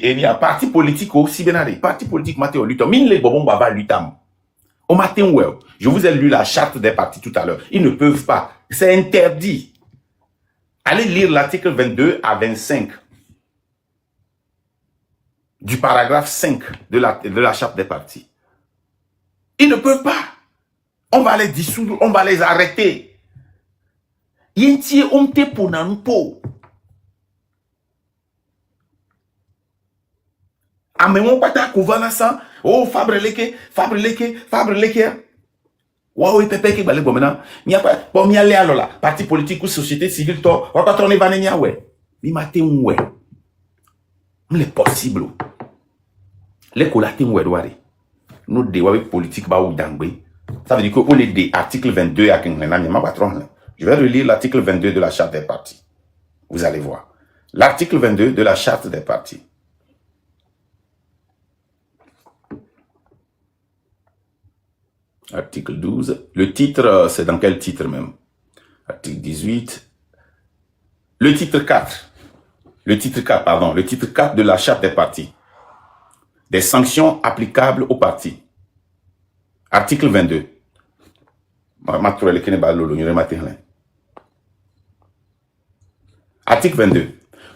Et il y a parti politique aussi, parti politique, Mathéo Lutom. Mine les bobons baba Lutam. Au matin, je vous ai lu la charte des partis tout à l'heure. Ils ne peuvent pas. C'est interdit. Allez lire l'article 22 à 25 du paragraphe 5 de la charte des partis. Ils ne peuvent pas. On va les dissoudre, on va les arrêter. Yenti omte ponanpo. Amemon pata kouvana sa. Oh, Fabreleke. Waouh, pepe qui balé bon maintenant. Mia pas bon mia aller alors là. Parti politique ou société civile to. On va tourner vanenia ouais. Mi matin ouais. Il est possible. Les collatés ouais doire. Nous déwa politique ba ou dangbe. Ça veut dire que au lieu de article 22 à ma patron. Je vais relire l'article 22 de la charte des partis. Vous allez voir. L'article 22 de la charte des partis. Article 12. Le titre, c'est dans quel titre même? Article 18. Le titre 4. Le titre 4, pardon. Le titre 4 de la charte des partis. Des sanctions applicables aux partis. Article 22. Article 22.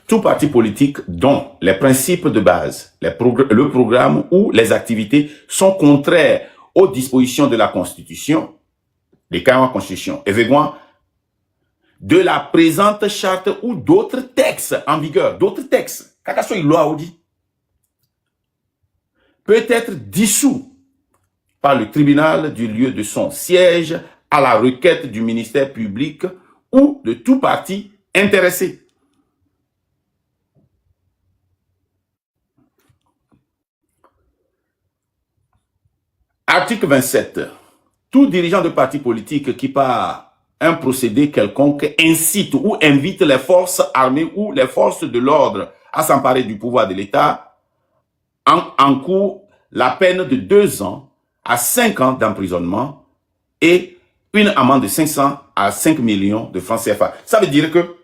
Tout parti politique dont les principes de base, le programme ou les activités sont contraires aux dispositions de la Constitution, des 40 Constitutions, évidemment, de la présente charte ou d'autres textes en vigueur, d'autres textes, peut être dissous par le tribunal du lieu de son siège à la requête du ministère public ou de tout parti intéressé. Article 27. Tout dirigeant de parti politique qui par un procédé quelconque incite ou invite les forces armées ou les forces de l'ordre à s'emparer du pouvoir de l'État encourt la peine de 2 ans à 5 ans d'emprisonnement et une amende de 500 à 5 millions de francs CFA. Ça veut dire que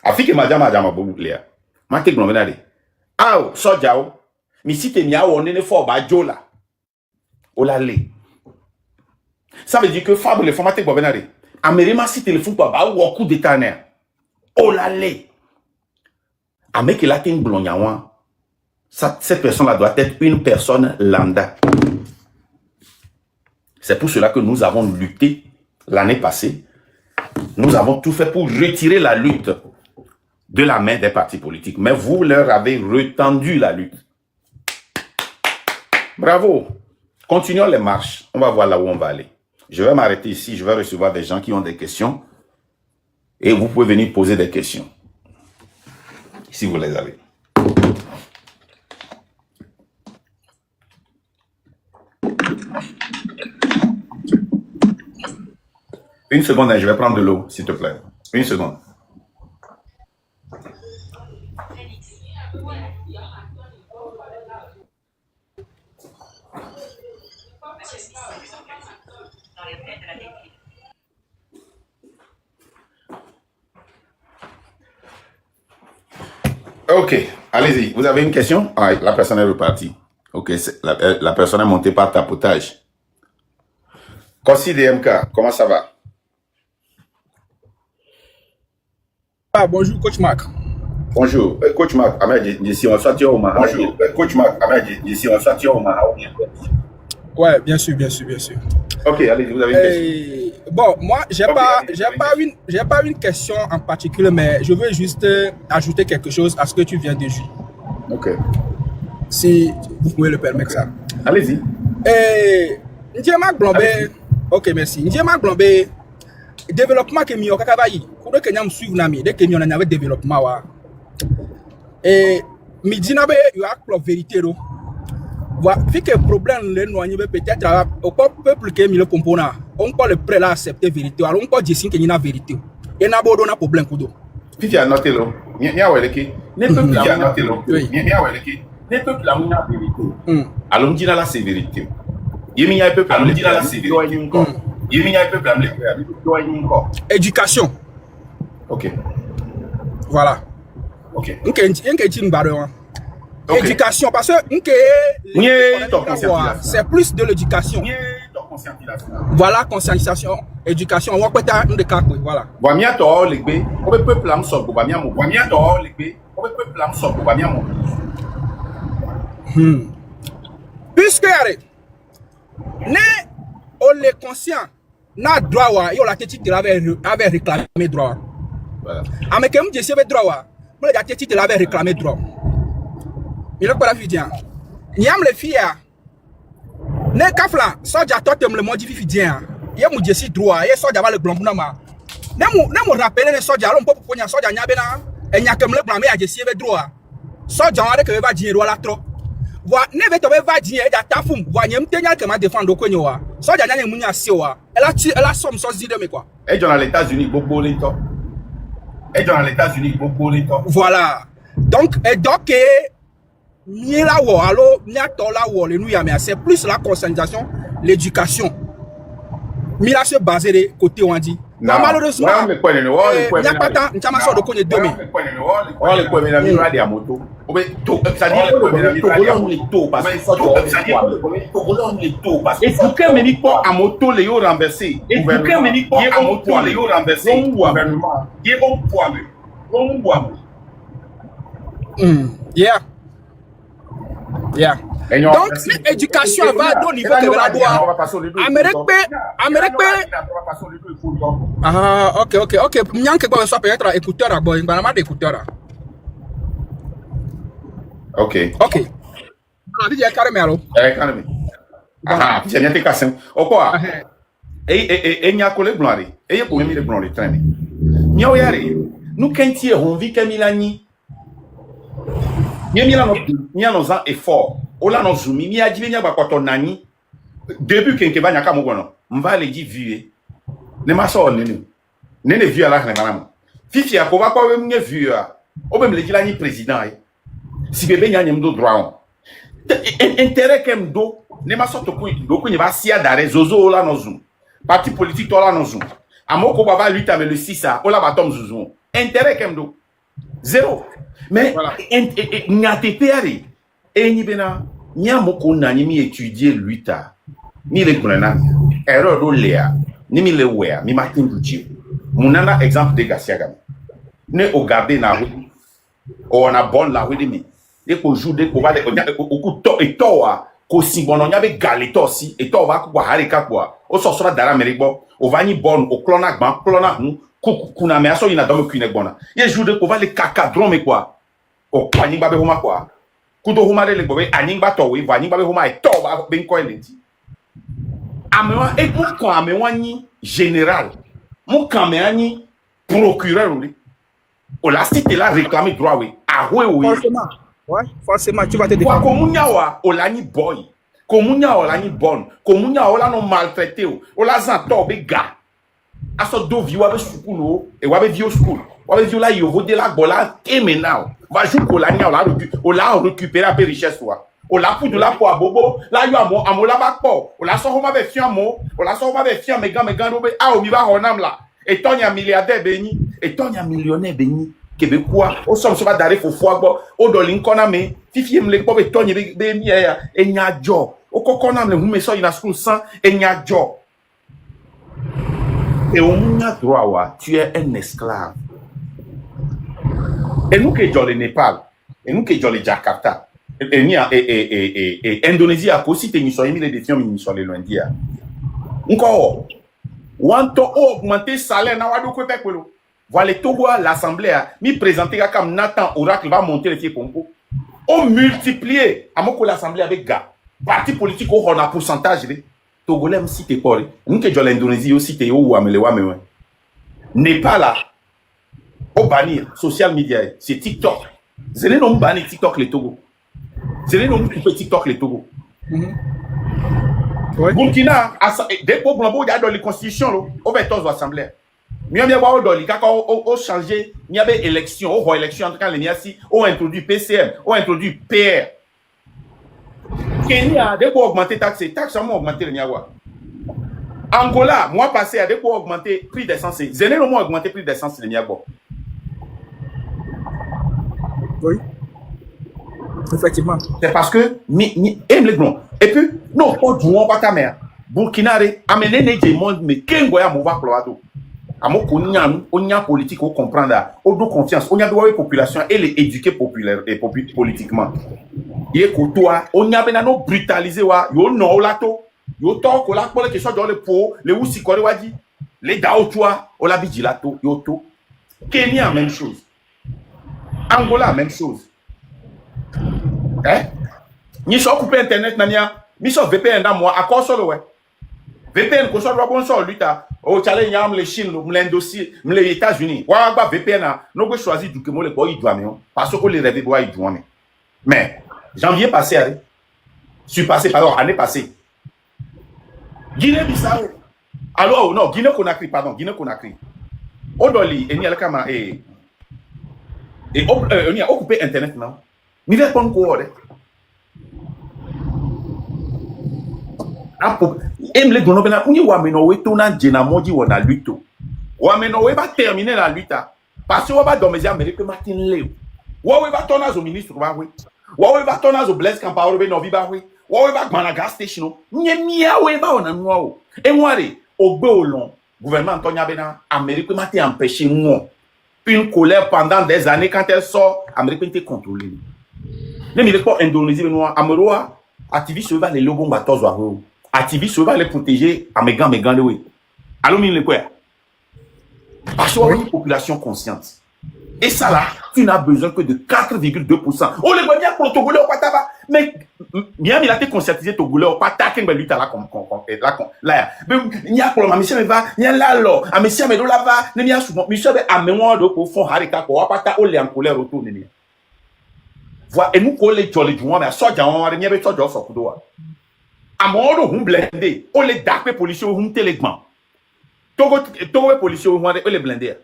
Afrique madame Bouboucléa, Mate Glombenade, Ao, Sojao, Missite Miao, on est fort, Bajola. Ça veut dire que Fabre le formaté Bobenare. Amérima si téléphone pas ba ou coup d'état né. Olale. Amé la tin blonyawan. Cette personne là doit être une personne lambda. C'est pour cela que nous avons lutté l'année passée. Nous avons tout fait pour retirer la lutte de la main des partis politiques. Mais vous leur avez retendu la lutte. Bravo. Continuons les marches. On va voir là où on va aller. Je vais m'arrêter ici. Je vais recevoir des gens qui ont des questions. Et vous pouvez venir poser des questions. Si vous les avez. Une seconde, je vais prendre de l'eau, s'il te plaît. Une seconde. Ok, allez-y. Vous avez une question? Ah, la personne est repartie. Ok, la personne est montée par tapotage. Kossi DMK, comment ça va? Ah, bonjour, Coach Marc. Bonjour, Coach Marc. Bonjour, Coach Marc. Ouais, bien sûr. Ok, allez, vous avez une question. Bon, moi, j'ai pas une question en particulier, mais je veux juste ajouter quelque chose à ce que tu viens de dire. Ok. Si vous pouvez le permettre, ça. Allez-y. Ndiema Glombe. Ok, merci. Ndiema Glombe. Développement que mi okakabayi. Pour que nous suivons nami, dès que nous avons développement wa. Et mi dinabe you a la vérité ro. Voilà, vu que problème le noyé peut-être au peuple qui est mis le component, on peut le prêt là accepter vérité, alors on peut dire que y a vérité. Et n'a pas de problème kudo. Puis tu as noté là, nya weleki, ne peuple a noté là, nya weleki, ne peuple a une vérité. Alors on dit là c'est vérité. Yemi nya peuple a dit là c'est vérité. Yemi nya peuple a dit éducation. OK. Voilà. OK. OK, un que tu m'barre. Éducation, parce que c'est plus de l'éducation. Voilà, conscientisation, éducation. On va peut-être un de quatre, voilà. Puisque, on est conscient, na droit, il a été avait réclamé droit. Mais comme je sais droit, moi la tête avait réclamé droit. Il a pas la dire. Niam les filles, ne kafla, soja toi me le modifie bien. Il y a mon jessi droit, il y a soja va le blanc na. Ne mo rappeler les soja, on peut pour soja nyabena, et nya comme le blanc mais a jessi avec droit. Soja on a que va dire la trop. Wa ne veut va dire et ta fum, wa nyem tenya que ma défendre ko nyowa. Soja nya munya siwa. Elle a somme so zide me quoi. Et dans les États-Unis beaucoup lento. Et dans les États-Unis beaucoup lento. Voilà. Donc c'est plus la conscientisation, l'éducation. Mila se baser de côté on dit. Malheureusement, il n'y a pas tant, de connaître demain. Yeah. Donc, l'éducation va au niveau de la droit. Amérique. Ah, ok. Nyanke quoi soit peut-être écouteur à boy, pas d'écouteur. Ok. La vie est carrément. Carrément. Ah, c'est bien tes cassins. Au quoi? Et n'y a collé blanc. Et y a pour même les blancs les traîner. N'y a nous quand on vit Camilani. N'y a nos efforts. Ola no zumi mi ajibe nya ba nani début kenke ba nyaka mo gono mva le di vie ne ma so nene vie ala kana ngana fifi akoba kwa we mnye vie a obem le jila ni président e si bebe nya nyem do droit intérêt kem do ne ma so to ko do ko nyeba sia dare zozo ola no zum parti politique to ola no zum amoko baba lutte avec le 6 a ola ba tom zozo intérêt kem do zéro mais n'yatepe ari et ni bena ni amoko na ni mi étudier luita ni le kunana erreur do lea ni mi le wea mi matin duji munana exemple de Gasiaga ne o garder na o na bon la we mi e ko jour de ko va de o ku to e to wa ko si bono nya be galeto si e to va ku kwa harika kwa o so so dara merigbo o va ni bon o clona gban clona hu ku na me aso ina do me ku ne gbona ye jour de ko va le kakadron me kwa o kwani ba be homa kwa kudo homa le bobe aningba to we aningba be homa e to ba ben ko elenti amewa e mu ko amewa ni général mu kan me ani procureur lui o la cité la réclamer droit we ahwe we forcément tu vas te défendre komunya wa o la ni boy komunya o la ni bonne komunya o la no maltraité o la zan to be ga aso do vi wa be school e wa be vi o school wa be vi la yo vo de la bola terminal va jouer pour la nia on l'a récupérer à peu richesse toi on l'a pour de la pour bobo là yo amo la ba po on la so ho ma be fian mo on la so ho ma be fian me gan robe a o mi ba honam la et tonya milliardaire beni et tonya millionnaire beni québécois o somme so ba dare fo fo agbo o do lin kona me fifie me le po be tonya be mi ya e nya jo o kokona me hu me so ina school sans e nya jo et on n'a droit wa tu es un esclave. Et nous qui sommes le Népal, et nous qui sommes le Jakarta, et Indonésie a aussi été mis les défiants, mis sur les Luandia. Encore, on a augmenté le salaire, voilà, Togo, l'Assemblée, mi présenté comme Nathan Oracle va monter les pieds pompo. On multiplié, à mon l'Assemblée avec gars, parti politique, on a pourcentage, Togolais, si t'es pas, nous qui sommes l'Indonésie aussi, t'es où, Amelewa, Népal là. Au bannir social media c'est TikTok. Zélé non bannir TikTok les Togo. Zélé non couper TikTok les Togo. Burkina dès qu'on blanc il y a dans les constitutions au béton de l'assemblée. Mieux bien voir dans les cas au changer, il y avait élection, au élection en tout cas les niasi, au introduit PCM, au introduit PR. Kenya dès qu'on augmenter taxes ont augmenté le niawa. Angola, mois passé, dès qu'on augmenter prix d'essence, Zélé non augmenté prix d'essence le niago. Oui. Effectivement. C'est parce que, aime les grands. Et puis, non, pas du monde, pas ta mère. Burkinare, amenez les monde, mais qu'un goya mouva ploado. Amo on a politique, on comprend là, on doit confiance, on a droit population, elle est éduquée populaire et politiquement. Il est toi, on a bien non brutalisé wa, yo non lato, yo to ko la pour les questions dans le pot, les aussi quoi wadi, les dao toi, on la bidi lato, yo to. Kenya même chose. Angola même chose. Hein? Ni so couper internet nania, mi so VPN dans moi, à quoi solo ouais. VPN ko so do bon so luta, o challenge yam le Chine, l'Indonésie, les États-Unis. Wa ba VPN na, no go choisir du que mo le boy doit parce que les rêves doit y doit. Mais janvier passé, pardon, année passée. Guinée-Bissau. Alors non, Guinée-Conakry, pardon, Guinée-Conakry. Odoli et ni alkama et on a occupé internet non. Mi va pas quoi aime les dono bena uni wa menowe to na jena moji wona luto wa menowe va terminer la lutte parce que wa ba domezi Amérique Martin Leo wa we va tona zo ministre ba we wa we va tona zo Blaise Compaoré be no vi ba we wa we va gbana gas station nye mia we ba ona nwa o e nware ogbe olon gouvernement Antonia bena Amérique Martin empêché moi une colère pendant des années quand elle sort Amérique était contrôlée ne mi pas Indonésie noir Ameroa activiste va les lobos batozo a activiste va les protéger à mes gants de oui. Alors, il quoi? Parce qu'on a une population consciente. Et ça là, tu n'as besoin que de 4,2%. Oh, les Guadeloupéens pour le Togolais, mais bien, il a été conscientisé Togolais, pas taquer, mais lui, t'as là, là, il y a pour le monsieur, mais va, il y a là, là, un monsieur, mais là, va, il y a souvent, monsieur, mais à mémoire de, au fond, harika, quoi, pas ta, oh, les en colère, autour, n'est-ce pas? Voilà, et nous, qu'on les jolly du monde, mais ça, on a rien, mais ça, ça, à mon on blindé, on les dape policiers, on télégram. Togo policiers, on les blindés.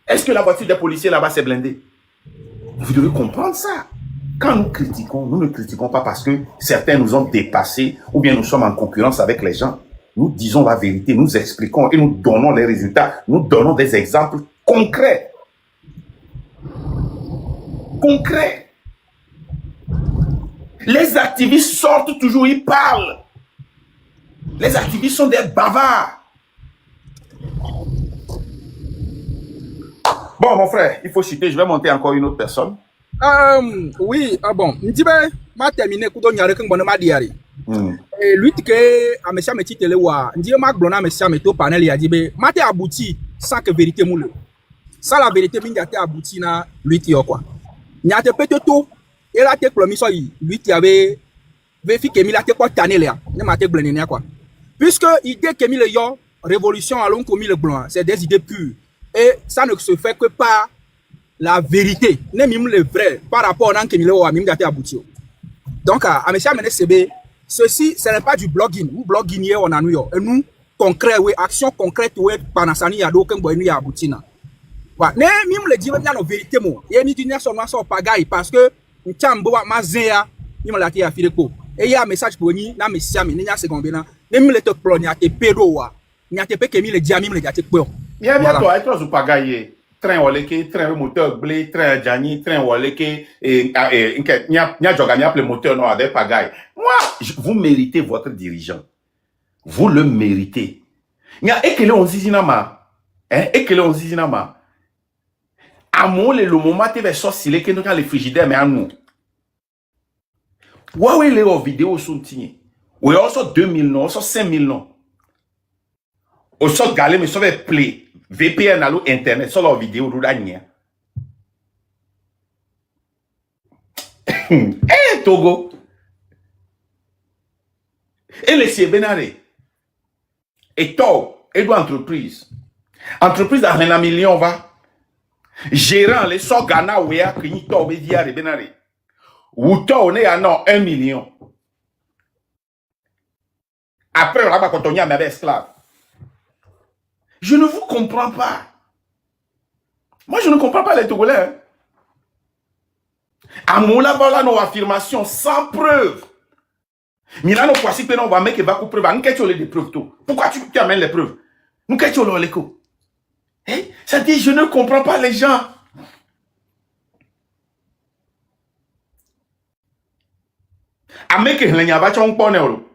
Est-ce que la voiture des policiers là-bas c'est blindé? Vous devez comprendre ça. Quand nous critiquons, nous ne critiquons pas parce que certains nous ont dépassés ou bien nous sommes en concurrence avec les gens. Nous disons la vérité, nous expliquons et nous donnons les résultats. Nous donnons des exemples concrets. Concrets. Les activistes sortent toujours, ils parlent. Les activistes sont des bavards. Bon, mon frère, il faut chuter. Je vais monter encore une autre personne. Oui, bon. Ndibe, ma terminé kudo nyare keng bonne ma diari. Et lui que a monsieur me titele wa, ndibe ma glona monsieur me to panel ya dibe, ma te abouti sans que vérité moule. Ça la vérité bin ya te abouti na lui ti quoi. Nya te pete to et là te promis so lui qui avait vécu que mi la te quoi tanner là, ne ma te blender quoi. Puisque idée que mi le yo révolution allons comme le blanc, c'est des idées pures. Et ça ne se fait que par la vérité, même le vrai, par rapport à ce que nous avons abouti. Donc, à M. CB, ceci, ce n'est pas du blogging. Nous blogging, on a nous, et nous, concret, oui, action concrète, oui, pendant ça, il y a d'autres qui ont abouti. Mais même le dire, il y a une vérité, et il y a une pagaille, parce que, nous avons ma zéa, nous avons fait des cours. Et il y a un message pour nous, nous avons fait des secondes, nous avons fait des plans, nous avons fait des pédos, nous avons fait des diamants, nous avons fait des pédos. Il y a bientôt, il y a pas gagné. Train waleke, train moteur blé, train jani, train waleke, et n'y a jogani le moteur non avec pagaille. Moi, vous méritez votre dirigeant. Vous le méritez. Il y a ekele on zizinama, hein, ekele on zizinama. Amo le moment te ve sortir que nous quand les frigidaires mais à nous. Ouais les vidéos sont tignées. Ouais on sort 2000 non, on sort 5000 non. On sort galé mais ça va play. VPN à internet sur leur vidéo d'Oudania. Eh Togo. Et les Siebenare. Et toi, et entreprise. Entreprise à 1 million va. Gérant les so Ghana wea que ni to be dia de benare. Ou to on est à non 1 million. Après on va continuer à mes esclaves. Je ne vous comprends pas. Moi, je ne comprends pas les Togolais. À mon là, nos affirmations sans preuve. Milano, voici que nous va mettre va preuve. Nous qu'est-ce les preuves tout. Pourquoi tu amènes les preuves? Nous qu'est-ce que l'écho? Ça dit, je ne comprends pas les gens. Ameke Helenya va chon pone olo.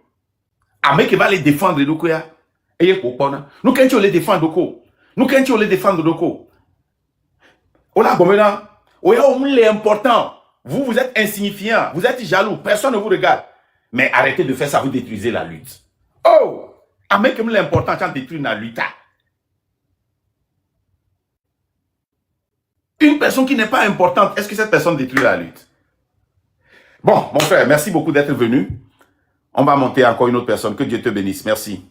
Ameke va les défendre de quoi? Et pour pona. Nous quand tu les défendre doko. Nous quand tu les défendre doko. Ola gomena. Oya omle important. Vous êtes insignifiant, vous êtes jaloux, personne ne vous regarde. Mais arrêtez de faire ça, vous détruisez la lutte. Oh! Ameke l'important quand détruire la lutte. Une personne qui n'est pas importante, est-ce que cette personne détruit la lutte? Bon, mon frère, merci beaucoup d'être venu. On va monter encore une autre personne. Que Dieu te bénisse. Merci.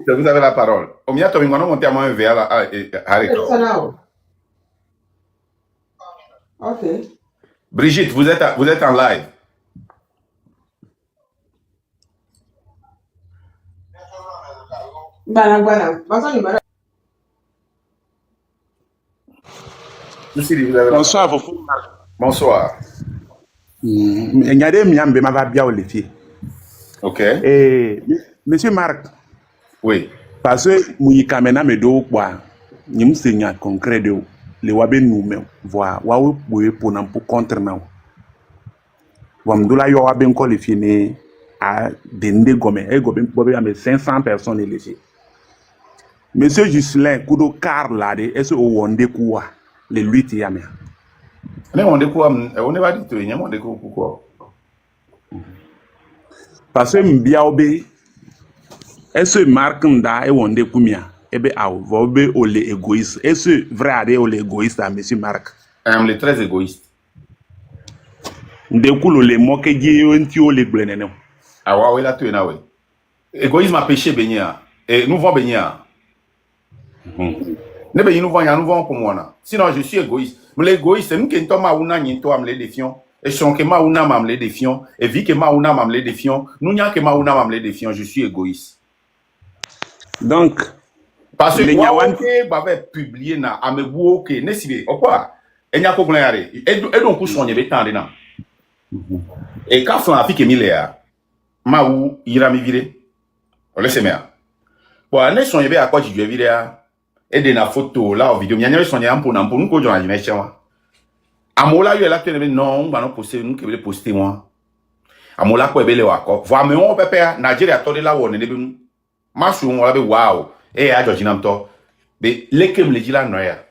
Vous avez la parole. Omia Tomingano, montez à moi un verre. Ok. Brigitte, vous êtes en live. Bonsoir, Bonsoir. Ok. Monsieur Marc. Oui. Parce que Mouyi Kamena me do quoi. Nous sommes concret de les wabe nous voir wawe pour contre nous. Wamdula yo wabe qualifié ne à dende gome et gome bobe à 500 personnes élévées. Monsieur Gislain kudo car là de est-ce au wonde quoi les 8 yamé. Mais on va dire tout, on est pourquoi? Parce que m'biaobe est-ce Marc nda et wonde kumia ebe aw vobe ole égoïste est-ce vrai ade ole égoïste à monsieur Marc? Il est très égoïste. Ndekulo le moke die enti ole glenene. Ah ouais, là tu es là, oui. Égoïsme a péché bénia. Et nous vont bénia. Ne béni nous vont comme moi. Sinon je suis égoïste. Mais l'égoïste, nous qui sommes maouna niento am les défions. Et son que maouna mam les défions. Et vi que maouna mam les défions. Nous n'y a que maouna mam les défions. Je suis égoïste. Donc, parce que moi, j'avais publié na amebou que ne sibe. Pourquoi? Et n'y a pas de problème. Et donc pour soigner les temps de nan. Et quand on a fait que milléa, maou ira mi vire. On laisse bien. Bon, on est soigné à quoi tu veux vire. Et de la photo là en vidéo, il y a soigné un pour nous qu'on a imaginé moi. Amola yo là tu ne non, on va non poster, nous que poster moi. Amola ko ebele wa ko. Voir me on pepe Nigeria to de la won ne be masu on la be wow. Et à Georgina mto. Mais lekem le dit là noya.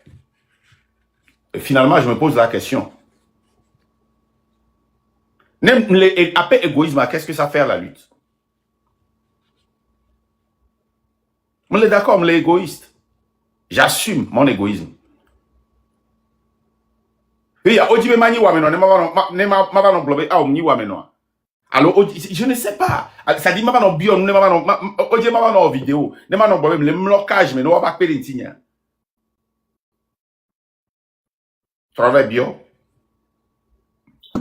Finalement, je me pose la question. Après égoïsme, qu'est-ce que ça fait à la lutte? On est d'accord, on est égoïste. J'assume mon égoïsme. Oui, Ojibe mani wa meno, ne ma non blobé a omni wa meno. Alors je ne sais pas. Ça dit ma non bio, ne ma non Ojibe ma non vidéo, ne ma non blobé le blocage mais no va pas périntinya. Travail bio.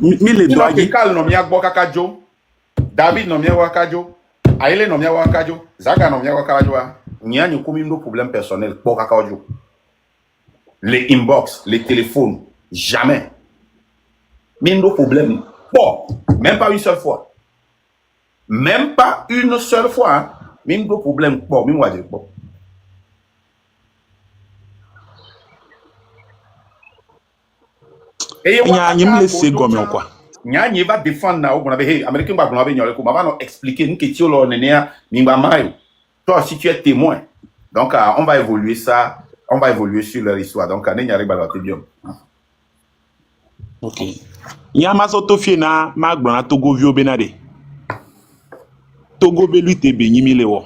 Mille doigts. Kal no mia kakajo. David no mia wakajo. Aile no mia wakajo. Zaga no mia wakajo. Nya ni komi no problème personnel pour kakajo. Les inbox, les téléphones, jamais. Même no problème. Bon, même pas une seule fois. Même pas une seule fois. Hein? Même no problème. Bon, même moi je bon. Et il y a un laisser comme quoi. Nya va défendre na on avait hey américain ba on nyole ko va nous expliquer nous que ti lo nenia mingba mayo. Toi si tu es témoin. Donc on va évoluer ça, on va évoluer sur leur histoire. Donc ne nyari ba te bien. OK. Ya masoto fie na magbona Togo vio benade. Togo be lui te benyi milewo.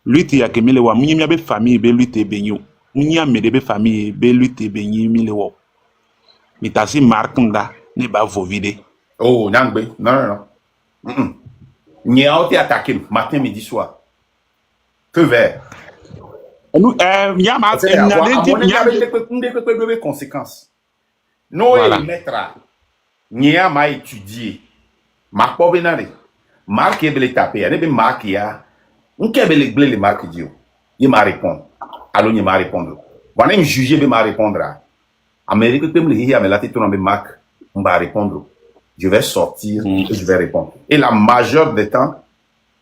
Lui te ya ke milewo, munyimya be famille be lui te benyu. Munya mede be famille be lui te benyi milewo. Mitasi markunda ne ba vovide. Oh, Nangbe. Non. N'y a été attaqué matin, midi, soir. Feu vert. Nous, il y a des conséquences. Nous, les maîtres, n'y a pas étudié. Ma pauvre. Marc est tapé, il y a Marc qui a, on peut les Marc dit, il m'a répondu. Alors il m'a répondu. Voilà, il juge, il m'a répondu. Amérique, comme les gars, mais là, tu tournes avec Marc, on va répondre. Je vais sortir et je vais répondre. Et la majeure des temps,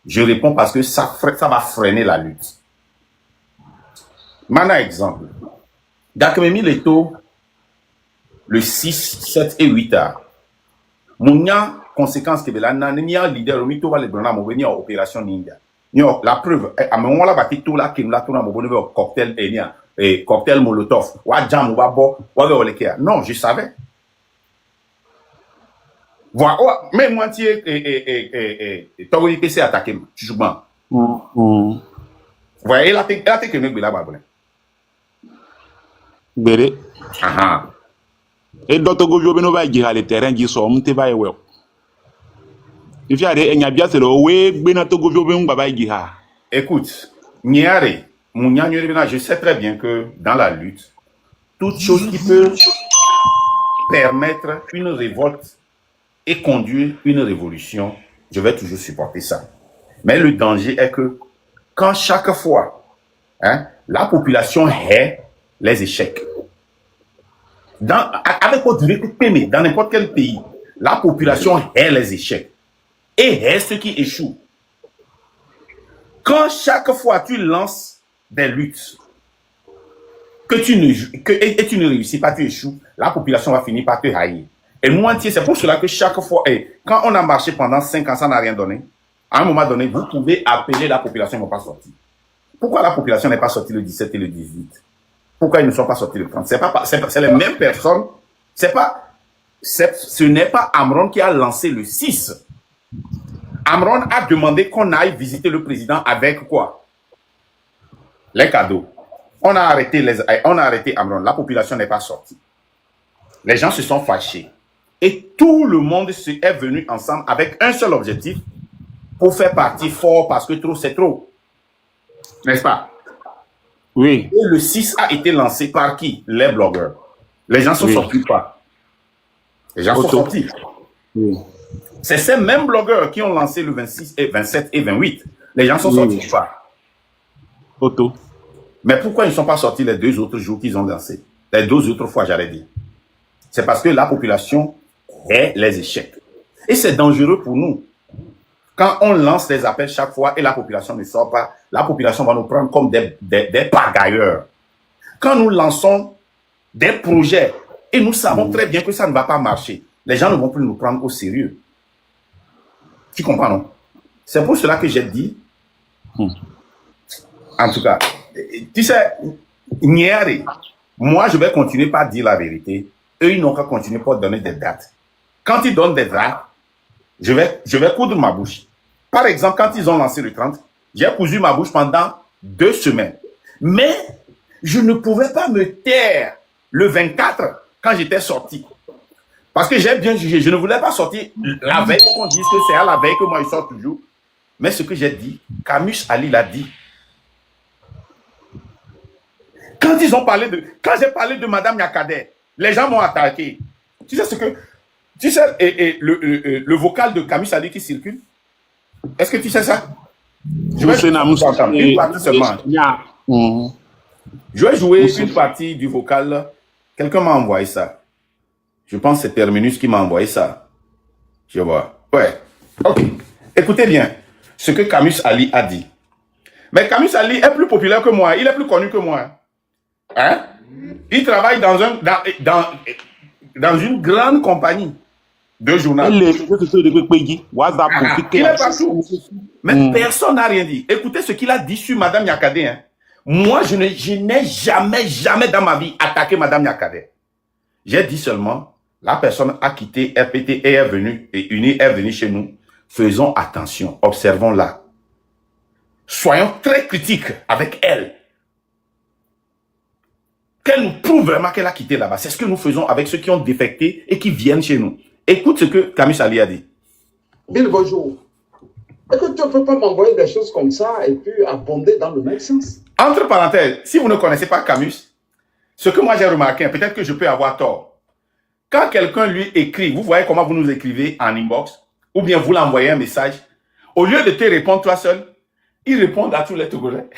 je réponds parce que ça va freiner la lutte. Maintenant, exemple. Dakememi Leto, le 6, 7 et 8 heures. Mon conséquence que la nania leader mito va le donner mon venir opération ninja. La preuve à moment là bati tout là qui nous la tourne mon bonheur cocktail et cocktail molotov. Wa jam wa bo wa le kia. Non, je savais. Voilà, même moi tiens et toi il s'est attaqué justement. Vous voyez la technique que là bas. Bere. Aha. Et d'autres gouvernements va dire le terrain qui sont montés va y il y a des engabias c'est le way benato gouvernement va y Écoute, Niare, je sais très bien que dans la lutte, toute chose qui peut permettre une révolte et conduire une révolution, je vais toujours supporter ça. Mais le danger est que quand chaque fois, la population hait les échecs, avec votre durée dans n'importe quel pays, la population hait les échecs et hait ceux qui échouent. Quand chaque fois tu lances des luttes et tu ne réussis pas, tu échoues, la population va finir par te haïr. Et moi, c'est pour cela que chaque fois, quand on a marché pendant 5 ans, ça n'a rien donné. À un moment donné, vous pouvez appeler la population, ils ne vont pas sortir. Pourquoi la population n'est pas sortie le 17 et le 18? Pourquoi ils ne sont pas sortis le 30? C'est les mêmes personnes. Ce n'est pas Amron qui a lancé le 6. Amron a demandé qu'on aille visiter le président avec quoi? Les cadeaux. On a arrêté Amron. La population n'est pas sortie. Les gens se sont fâchés. Et tout le monde est venu ensemble avec un seul objectif pour faire partie fort parce que trop c'est trop. N'est-ce pas? Oui. Et le 6 a été lancé par qui? Les blogueurs. Les gens sont sortis pas. Les gens sont sortis. Oui. C'est ces mêmes blogueurs qui ont lancé le 26 et 27 et 28. Les gens sont sortis pas. Auto. Mais pourquoi ils ne sont pas sortis les 2 autres jours qu'ils ont dansé? Les 2 autres fois, j'allais dire. C'est parce que la population hait les échecs. Et c'est dangereux pour nous. Quand on lance des appels chaque fois et la population ne sort pas, la population va nous prendre comme des pagailleurs. Quand nous lançons des projets et nous savons très bien que ça ne va pas marcher, les gens ne vont plus nous prendre au sérieux. Tu comprends, non? C'est pour cela que j'ai dit, en tout cas, tu sais, Niari, moi je vais continuer par dire la vérité. Eux, ils n'ont qu'à continuer pour donner des dates. Quand ils donnent des dates, je vais coudre ma bouche. Par exemple, quand ils ont lancé le 30, j'ai cousu ma bouche pendant 2 semaines. Mais je ne pouvais pas me taire le 24 quand j'étais sorti. Parce que j'ai bien jugé. Je ne voulais pas sortir la veille pour qu'on dise que c'est à la veille que moi je sors toujours. Mais ce que j'ai dit, Camus Ali l'a dit. Quand j'ai parlé de Madame Yakadé, les gens m'ont attaqué. Tu sais ce que... Tu sais le vocal de Camus Ali qui circule? Est-ce que tu sais ça? Je vais jouer une partie seulement. Je vais jouer une partie du vocal. Quelqu'un m'a envoyé ça. Je pense que c'est Terminus qui m'a envoyé ça. Je vois. Ouais. Ok. Écoutez bien ce que Camus Ali a dit. Mais Camus Ali est plus populaire que moi. Il est plus connu que moi. Hein? Il travaille dans une grande compagnie de journal. Il est partout. Mais personne n'a rien dit. Écoutez ce qu'il a dit sur Madame Yakadé. Hein. Moi, je n'ai jamais dans ma vie attaqué Madame Yakadé. J'ai dit seulement, la personne a quitté RPT et est venue, et Uni est venue chez nous. Faisons attention, observons-la. Soyons très critiques avec elle. Qu'elle nous prouve vraiment qu'elle a quitté là-bas. C'est ce que nous faisons avec ceux qui ont défecté et qui viennent chez nous. Écoute ce que Camus Ali a dit. Bill, bonjour. Écoute, tu ne peux pas m'envoyer des choses comme ça et puis abonder dans le même sens. Entre parenthèses, si vous ne connaissez pas Camus, ce que moi j'ai remarqué, peut-être que je peux avoir tort. Quand quelqu'un lui écrit, vous voyez comment vous nous écrivez en inbox, ou bien vous l'envoyez un message, Au lieu de te répondre toi seul, ils répondent à tous les Togolais.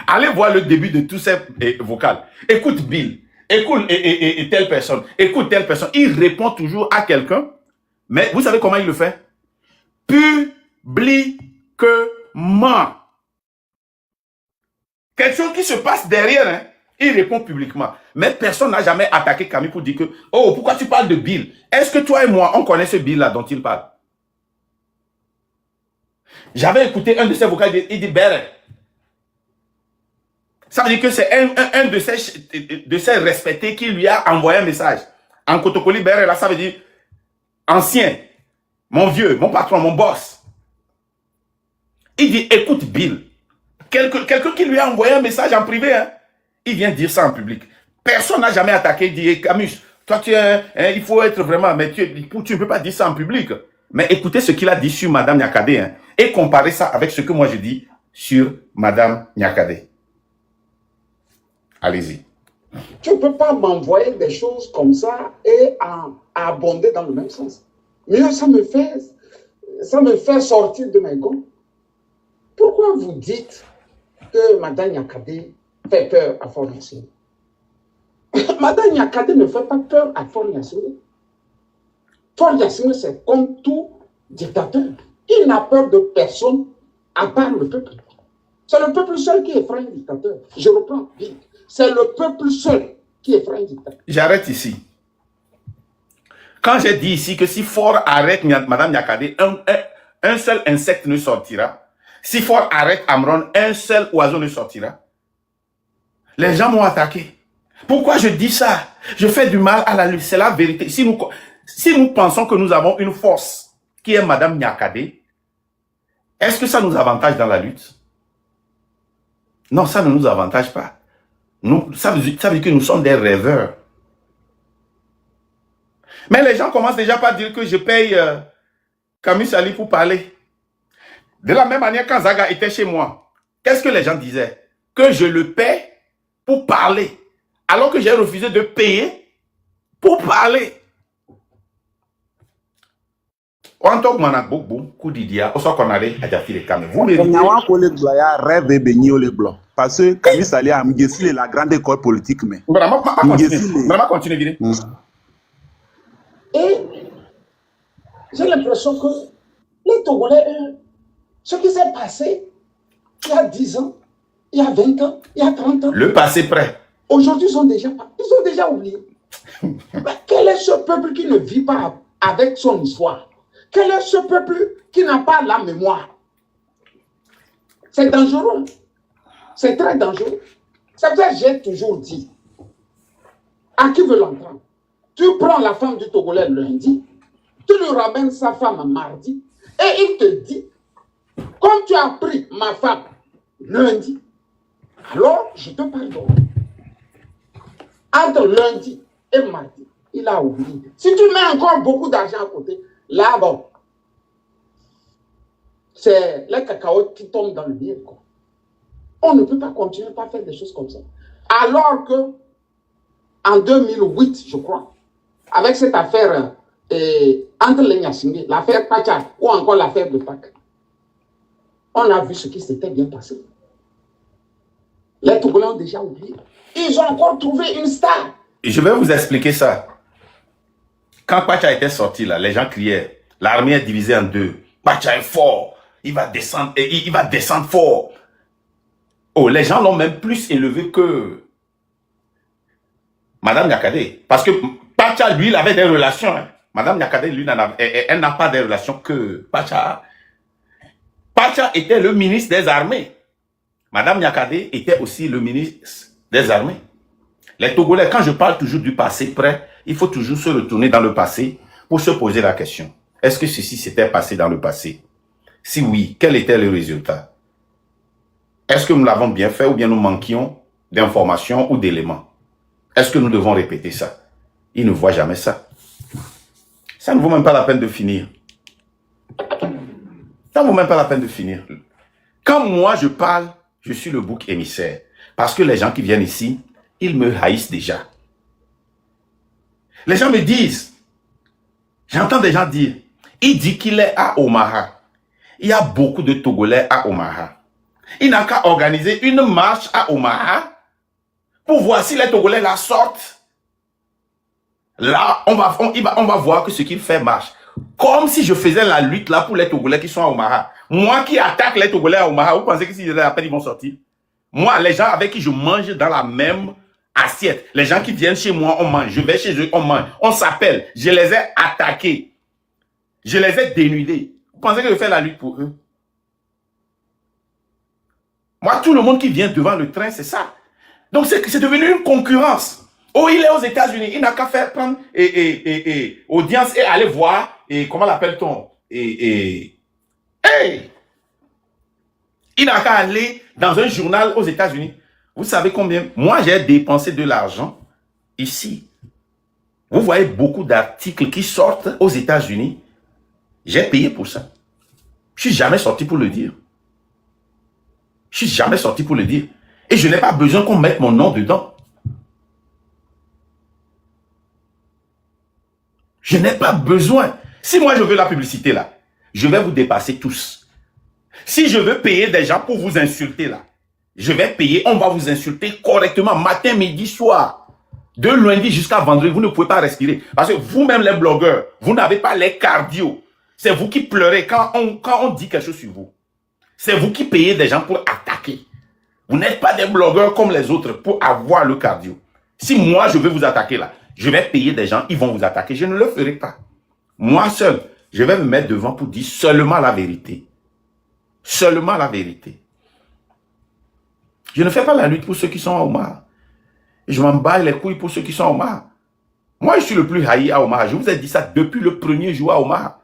Allez voir le début de tous ces vocales. Écoute Bill, écoute et telle personne, écoute telle personne. Il répond toujours à quelqu'un, mais vous savez comment il le fait? Publiquement. Quelque chose qui se passe derrière, hein, il répond publiquement. Mais personne n'a jamais attaqué Camille pour dire que, oh, pourquoi tu parles de Bill? Est-ce que toi et moi, on connaît ce Bill-là dont il parle? J'avais écouté un de ses vocales, il dit Bere. Ça veut dire que c'est un de ces respectés qui lui a envoyé un message. En Kotokoli, Bere, là, ça veut dire ancien, mon vieux, mon patron, mon boss. Il dit, écoute Bill. Quelqu'un qui lui a envoyé un message en privé, hein, il vient dire ça en public. Personne n'a jamais attaqué, dit, Camus, toi, il faut être vraiment, mais tu ne peux pas dire ça en public. Mais écoutez ce qu'il a dit sur Madame Nyakade, hein, et comparez ça avec ce que moi je dis sur Madame Nyakade. Allez-y. Tu ne peux pas m'envoyer des choses comme ça et abonder dans le même sens. Mais ça me fait sortir de mes gonds. Pourquoi vous dites que Madame Nyakade fait peur à Fort Yassine? Madame Nyakade ne fait pas peur à Fort Yassine. Fort Yassine, c'est comme tout dictateur. Il n'a peur de personne à part le peuple. C'est le peuple seul qui effraie un dictateur. Je reprends vite. C'est le peuple seul qui effraie un dictateur. J'arrête ici. Quand j'ai dit ici que si Fort arrête Madame Nyakade, un seul insecte ne sortira. Si Fort arrête Amron, un seul oiseau ne sortira. Les gens m'ont attaqué. Pourquoi je dis ça? Je fais du mal à la lutte. C'est la vérité. Si nous pensons que nous avons une force qui est Madame Nyakade, est-ce que ça nous avantage dans la lutte? Non, ça ne nous avantage pas. Ça veut dire que nous sommes des rêveurs. Mais les gens commencent déjà par dire que je paye Camus Ali pour parler. De la même manière, quand Zaga était chez moi, qu'est-ce que les gens disaient? Que je le paie pour parler. Alors que j'ai refusé de payer pour parler. Parce que Camus Ali a mis la grande école politique, mais. Vraiment, continue. Et j'ai l'impression que les Togolais, ce qui s'est passé il y a 10 ans, il y a 20 ans, il y a 30 ans. Le passé prêt. Aujourd'hui, ils ont déjà oublié. Mais quel est ce peuple qui ne vit pas avec son histoire? Quel est ce peuple qui n'a pas la mémoire? C'est dangereux. C'est très dangereux. C'est pour ça que j'ai toujours dit, à qui veut l'entendre? Tu prends la femme du Togolais lundi, tu lui ramènes sa femme mardi, et il te dit, comme tu as pris ma femme lundi, alors je te pardonne. Entre lundi et mardi, il a oublié. Si tu mets encore beaucoup d'argent à côté, là, bon, c'est les cacahuètes qui tombent dans le miel, quoi. On ne peut pas continuer à faire des choses comme ça. Alors que, en 2008, je crois, avec cette affaire entre les Nyassingé, l'affaire Pachar ou encore l'affaire de Pâques, on a vu ce qui s'était bien passé. Les Togolais ont déjà oublié. Ils ont encore trouvé une star. Je vais vous expliquer ça. Quand Pacha était sorti, là, les gens criaient, l'armée est divisée en deux. Pacha est fort, il va descendre fort. Oh, les gens l'ont même plus élevé que Madame Nyakade. Parce que Pacha, lui, il avait des relations. Hein. Madame Nyakade, lui, elle n'a pas des relations que Pacha. Pacha était le ministre des armées. Madame Nyakade était aussi le ministre des armées. Les Togolais, quand je parle toujours du passé près, il faut toujours se retourner dans le passé pour se poser la question. Est-ce que ceci s'était passé dans le passé? Si oui, quel était le résultat? Est-ce que nous l'avons bien fait ou bien nous manquions d'informations ou d'éléments? Est-ce que nous devons répéter ça? Ils ne voient jamais ça. Ça ne vaut même pas la peine de finir. Ça ne vaut même pas la peine de finir. Quand moi je parle, je suis le bouc émissaire. Parce que les gens qui viennent ici, ils me haïssent déjà. Les gens me disent, j'entends des gens dire, il dit qu'il est à Omaha. Il y a beaucoup de Togolais à Omaha. Il n'a qu'à organiser une marche à Omaha pour voir si les Togolais la sortent. Là, on va voir que ce qu'il fait marche. Comme si je faisais la lutte là pour les Togolais qui sont à Omaha. Moi qui attaque les Togolais à Omaha, vous pensez que s'ils étaient à peine, ils vont sortir? Moi, les gens avec qui je mange dans la même assiette, les gens qui viennent chez moi, on mange. Je vais chez eux, on mange. On s'appelle. Je les ai attaqués. Je les ai dénudés. Vous pensez que je fais la lutte pour eux? Moi, tout le monde qui vient devant le train, c'est ça. Donc, c'est devenu une concurrence. Oh, il est aux États-Unis. Il n'a qu'à faire prendre audience et aller voir. Et comment l'appelle-t-on? Hey! Il n'a qu'à aller dans un journal aux États-Unis. Vous savez combien? Moi, j'ai dépensé de l'argent ici. Vous voyez beaucoup d'articles qui sortent aux États-Unis. J'ai payé pour ça. Je suis jamais sorti pour le dire. Je suis jamais sorti pour le dire. Et je n'ai pas besoin qu'on mette mon nom dedans. Je n'ai pas besoin. Si moi je veux la publicité là, je vais vous dépasser tous. Si je veux payer des gens pour vous insulter là, je vais payer, on va vous insulter correctement, matin, midi, soir. De lundi jusqu'à vendredi, vous ne pouvez pas respirer. Parce que vous-même les blogueurs, vous n'avez pas les cardio. C'est vous qui pleurez quand on dit quelque chose sur vous. C'est vous qui payez des gens pour attaquer. Vous n'êtes pas des blogueurs comme les autres pour avoir le cardio. Si moi je veux vous attaquer là, je vais payer des gens, ils vont vous attaquer. Je ne le ferai pas. Moi seul, je vais me mettre devant pour dire seulement la vérité. Seulement la vérité. Je ne fais pas la lutte pour ceux qui sont à Omaha. Je m'en bats les couilles pour ceux qui sont à Omaha. Moi, je suis le plus haï à Omaha. Je vous ai dit ça depuis le premier jour à Omaha.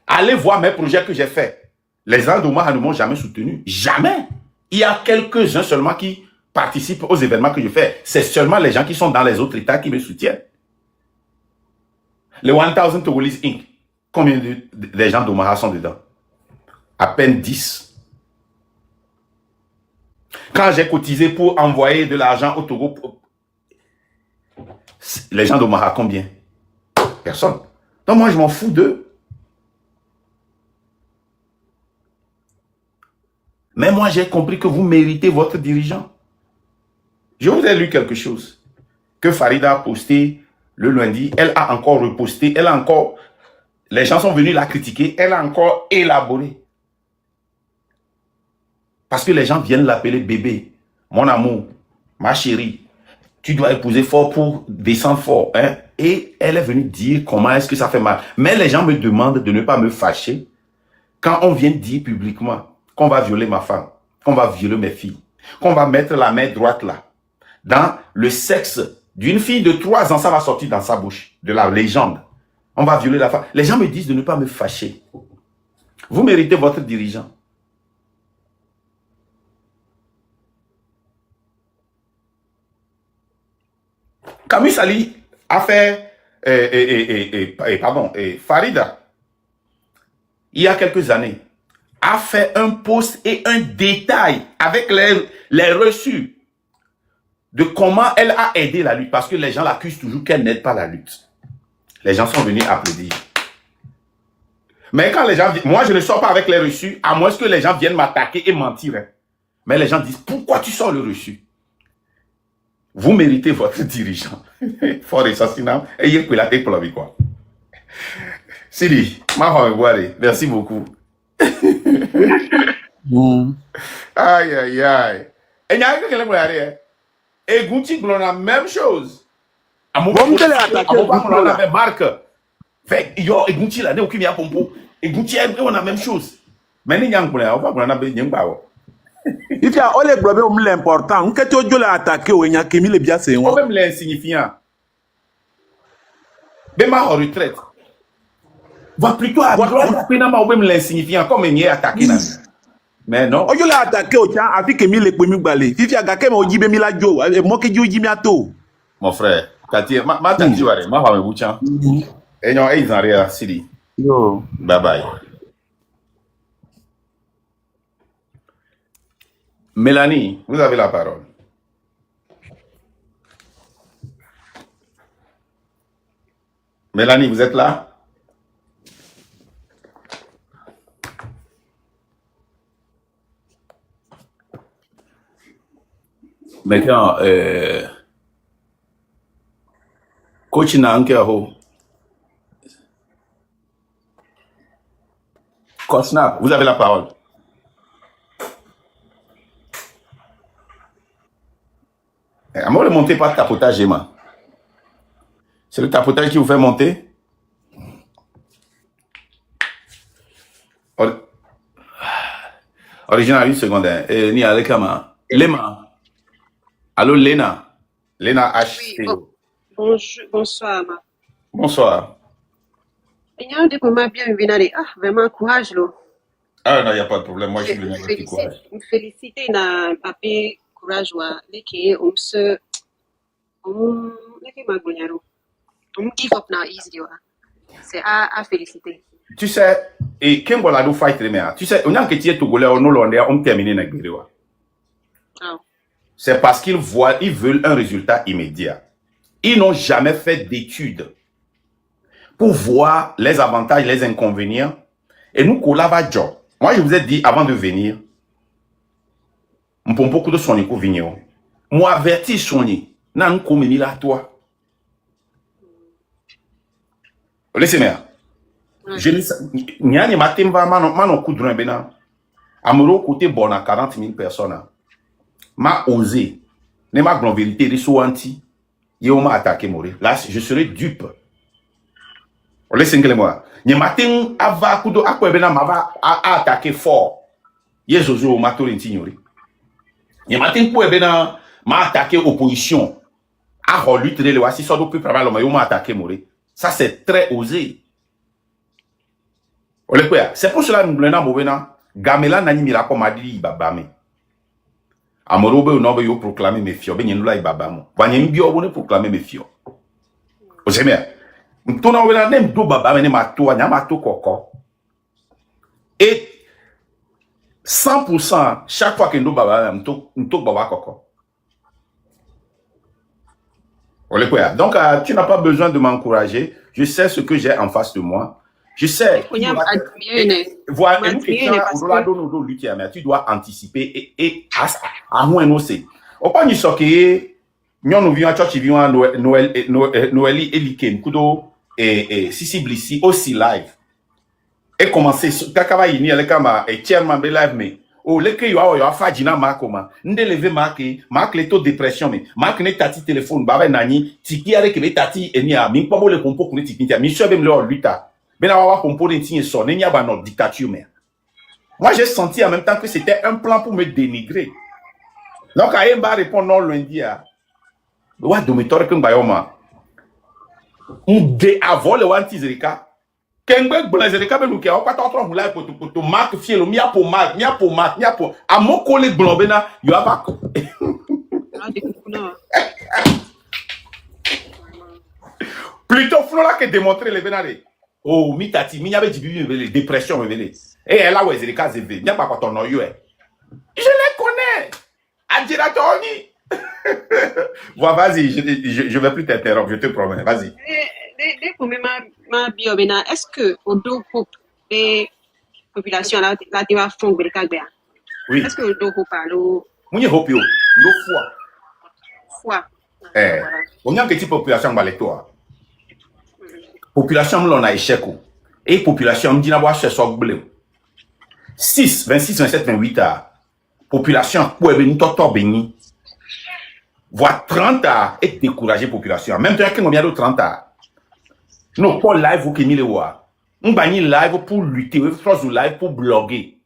Allez voir mes projets que j'ai faits. Les gens d'Omaha ne m'ont jamais soutenu. Jamais. Il y a quelques-uns seulement qui participent aux événements que je fais. C'est seulement les gens qui sont dans les autres États qui me soutiennent. Les 1000 Togolese Inc. Combien de gens d'Omaha sont dedans? À peine 10. Quand j'ai cotisé pour envoyer de l'argent au Togo, les gens d'Omaha, combien? Personne. Donc moi, je m'en fous d'eux. Mais moi, j'ai compris que vous méritez votre dirigeant. Je vous ai lu quelque chose que Farida a posté le lundi. Elle a encore reposté. Elle a encore... Les gens sont venus la critiquer. Elle a encore élaboré. Parce que les gens viennent l'appeler bébé. Mon amour, ma chérie, tu dois épouser fort pour descendre fort. Hein? Et elle est venue dire comment est-ce que ça fait mal. Mais les gens me demandent de ne pas me fâcher quand on vient dire publiquement qu'on va violer ma femme, qu'on va violer mes filles, qu'on va mettre la main droite là, dans le sexe d'une fille de 3 ans, ça va sortir dans sa bouche, de la légende. On va violer la femme. Les gens me disent de ne pas me fâcher. Vous méritez votre dirigeant. Camus Sali a fait, Farida, il y a quelques années, a fait un post et un détail avec les reçus de comment elle a aidé la lutte. Parce que les gens l'accusent toujours qu'elle n'aide pas la lutte. Les gens sont venus applaudir. Mais quand les gens... Moi, je ne sors pas avec les reçus, à moins que les gens viennent m'attaquer et mentir. Hein. Mais les gens disent, pourquoi tu sors le reçu? Vous méritez votre dirigeant. Fort assassinat. Et il peut la tête pour la vie, quoi. Sidi, merci beaucoup. Aïe, aïe, aïe. Et il y a quelqu'un qui l'a dit. Et Gouti, on a la même chose. À mon moment, on a la marque. Fait, yo, et Gouti, là, aucun mia pompo. Et Gouti, on a la même chose. Mais il y a un problème. On va bien voir. Il y a les problèmes l'important. On peut te attaquer ou il y a qui le bien c'est on même l'insignifiant. Mais ma retraite. Va plutôt avoir l'insignifiant comme il est attaqué. Mais non. On l'a attaqué au tien avec Emile le premier balai. Si tu as attaqué au Jibé Milajo, moi qui dis Jimiato. Mon frère, Katia, ma tante Joare, ma femme Bouchan. Et non, ils en rien, Sidi. Yo. Bye bye. Mélanie, vous avez la parole. Mélanie, vous êtes là? Maintenant, coach Nankero, coach Snap, vous avez la parole. Moi, ne montez pas de tapotage, Emma. C'est le tapotage qui vous fait monter. Original, une seconde. Ni avec Lema. Allô, Lena. Lena H. Oui, bonjour, bonsoir, ma. Bonsoir. Il y a un des moments bien venus. Ah, vraiment, courage, là. Ah non, il n'y a pas de problème. Moi, je suis venu avec du courage. Félicité na papi courage wa leke on se on leke magbonyaro. On give up na easy wa. C'est à féliciter. Tu sais, et quand on a nous fight les meilleurs, tu sais, on a que tu es togolais, on on termine avec Guéréwa. Ah. C'est parce qu'ils voient, ils veulent un résultat immédiat. Ils n'ont jamais fait d'études pour voir les avantages, les inconvénients. Et nous, Koulava-Djo, moi, je vous ai dit avant de venir, on prend beaucoup de soins pour venir. Moi, averti soigner, nan komeni la toi. Laissez-moi. Je n'y a ni matin va manon coudron bena. Amoro côté bon à 40 000 personnes. M'a osé. Ne m'a en vérité de soanti. Yo m'a attaqué mourir. Là, je serai dupe. Laissez-moi. Ni matin ava kudo akwe bena m'a attaqué fort. Ye zozo m'a to l'intignori. Ni matin pour bena m'a attaqué opposition. A lutte de l'oasi so do plus probablement yo m'a attaqué mourir. Ça c'est très osé. C'est pour cela que nous avons Gamela nani miracle madi babame. Amorobe onobe yo proclamer mes fio, ben yenula ibabamo. Wanyem bio wone proclamer mes fio. Ozemia. Mtona wena nem do babame ne mato nyama to koko. Et 100% chaque fois que nous babame mto baba koko. Donc tu n'as pas besoin de m'encourager, je sais ce que j'ai en face de moi. Je sais. Voilà, tu dois anticiper et à moins nous c'est. Au point du soké, nous vivons à church, vivons à Noël et Liken, Kudo et Sisi Blissi aussi live. Et commencer, Kakava yini avec ma et chairman de live mais. Oh, les que yo a fajina makoma. Nde leve marque les taux de dépression mais. Marque ne tati téléphone, baba nani, tiki avec les tati et ni a min pas le compo pour les tiki. Mi suis même leur luta. Ben avoir composé une son, il n'y a pas notre dictature mais. Moi j'ai senti en même temps que c'était un plan pour me dénigrer. Donc Aemba répond non lundi à. Wa domitor que mbayoma. Avant le wantizerika. Kengbe blazerika be luke okwa totro hula poto mark fielo mia po mark amoko le globena you have plutôt flora que démontrer les benale. Oh, mitati, mi avait dit les dépression révélée. Et elle a ouais, c'est les cas élevés. N'y a pas ton noyau. Je les connais. Adjiratoni. Bon, vas-y, je vais plus t'interrompre, je te promets. Vas-y. Est-ce que au dos des populations là tu vas fond de Calbert? Oui. Est-ce que au dos parlo? Mouni hopio, l'eau foi. On y a une petite population dans les toits. Population l'on a échec. Et population me dit n'avoir ce soir bleu. 6, 26, 27, 28 à population pour venir toto béni. Voir 30 à et décourager population. Même temps que combien de 30 à. Non, pas live ou qui mis les voix. On bannit live pour lutter, on fait live pour bloguer.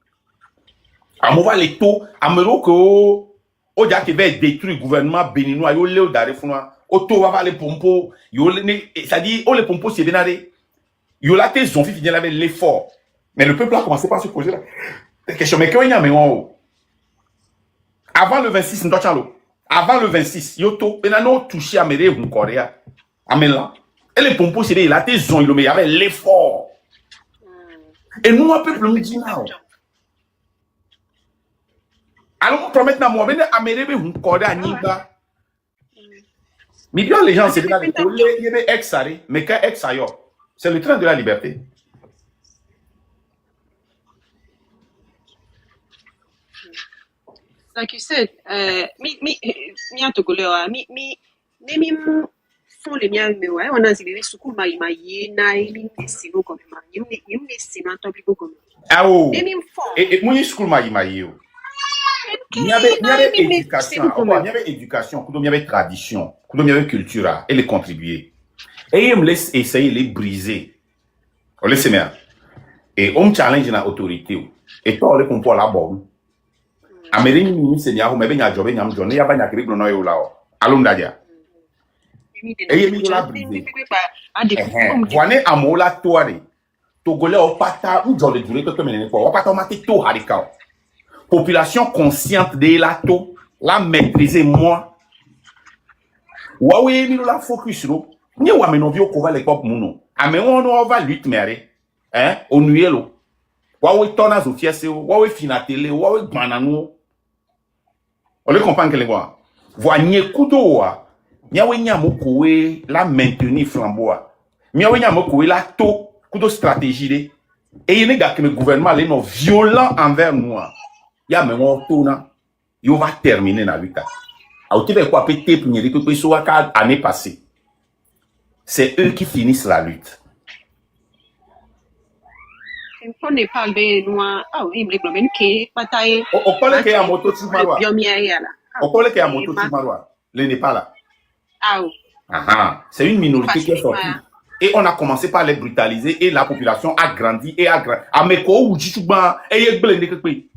À moi les taux, à me dire que au dia qui va détruire le gouvernement béninois, yo léo d'arrêt founois. Auto va les pompos, ça dit, oh les pompos c'est bien allé. Yo là tes zombies finissent avec l'effort. Mais le peuple a commencé par se poser la question, mais qu'il y a mais avant le 26, avant le 26, yo to, benano touché à méré ou Coréa. Amélan. Et les pompos c'est là tes zombies, mais il y avait l'effort. Et nous un peuple nous dit non. Alors on promet na moi, ben améré ou Coréa niba. Millions les gens, c'est bien il y avait ex mais qu'un ex ailleurs. C'est le train de la liberté. like you said, mi atogoleo, mi font les miens mais ouais, on a zibé suku ma na ili sino comme ma yumi sino topi comme. Ah oh. Mi font. Et mon school ma yo. Il y avait éducation, il y avait éducation, il y avait tradition, il y avait culture, et les contribuer. Et il me laisse essayer de les briser. On laisse bien. Et on challenge dans l'autorité. Et toi, on les comprend la bonne. Américain, c'est bien, mais bien, il y a un job, il y a un job, il y a un job. Allons d'ailleurs. Et il y a brisé. Voilà, à mon la toile. Togolais, on pata, ou j'en ai duré que comme une fois, on pata, on m'a dit tout radical. Population consciente de la to, la maîtriser moi. Waouh, nous la focus là. Ni wa menon vi okova le pop muno. Ame on va lutte mere. Hein? Onuyelo. Waouh, tona zo fiese, waouh finatele, waouh bananu. On le comprend que les gars. Voigne kudo wa. Miawe nyamokowe la maintenir flamboa. Miawe nyamokowe la to kudo stratégie de. Et il y a que le gouvernement est non violent envers nous. Il y a même un tournant. Il va terminer dans 8 ans. Alors, tu vas quoi péter pour n'y aller sur la année passée. C'est eux qui finissent la lutte. On ne parle de nous. Ah oui, mais le même qui bataille. On parle qu'il y a un moto sur Marois. On parle qu'il y a un moto sur Marois. Le Népal là. Ah oui. Ah, c'est une minorité qui est sortie. Et on a commencé par les brutaliser et la population a grandi et a grandi. Ameko ou Chichuba et il blende quelque pays.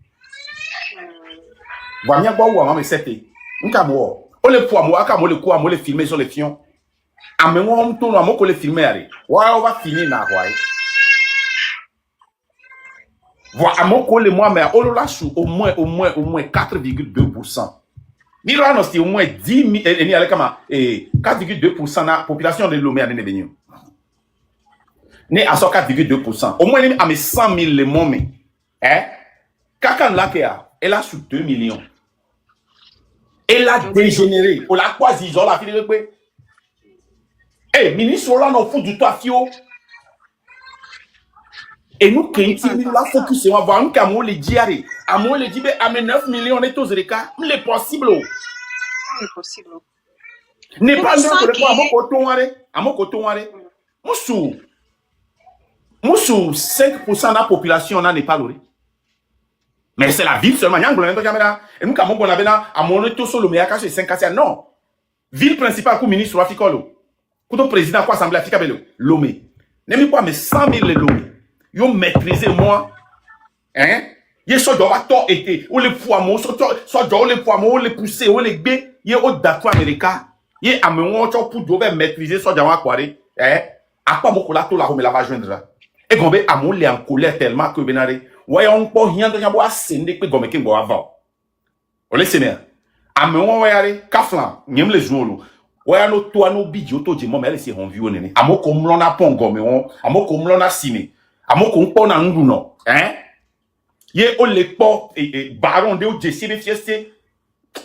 Voilà, bon, ou mais c'était. On le poids, moi, quand on le coup, on le filmer sur les fions. Ah, mais on tourne, on le filmer, allez. Ouais, on va finir là, ouais. Voilà, mon le moi, mais on l'a sous au moins 4,2%. Milano, c'est au moins 10 000, et il y a 4,2% de la population de Lomé à Nénébenio. Né à 4,2%. Au moins, il y a 100 000 le monde. Hein? Kakan Lakea, elle a sous 2 millions. Elle a dégénéré. On l'a quoi, ils ont la fille de quoi? Eh, ministre, là, on fout du toit fio. Et nous, quand il la focus, on va voir un camo les diarrhées. À moi, les dit, à mes 9 millions, on est aux récats. C'est possible. C'est possible. N'est pas le cas à mon coton, à mon coton, Moussou. 5% de la population n'est pas loré. Mais c'est la ville seulement. Et nous, quand on avait à mon retour sur le meilleur caché 5 ans, non. Ville principale, pour ministre Rafikolo. Pour ton président, pour l'Assemblée africaine, Lomé. N'aimez pas, mais 100 000 Lomé. Ils ont maîtrisé moi. Hein? Ils sont dans la été. Ou les poids, soit dans les poids, ou les pousser, ou les bé. Ils ont d'accord américain. Ils ont amené pour devoir maîtriser soit dans la quarée. Hein? À quoi mon collato la remet la va joindre? Et gombe amon les en colère tellement que benare ouais on peut rien de bois sende que gombe qui boit avant on laisse bien amon ouais aller kaflan nyem les jours ouais no to no bidio to je mo mais laisse on view nene amo ko mlo na pon gombe on amo ko mlo na sine amo ko pon na ndu no hein ye o le po baron de o jesi de fieste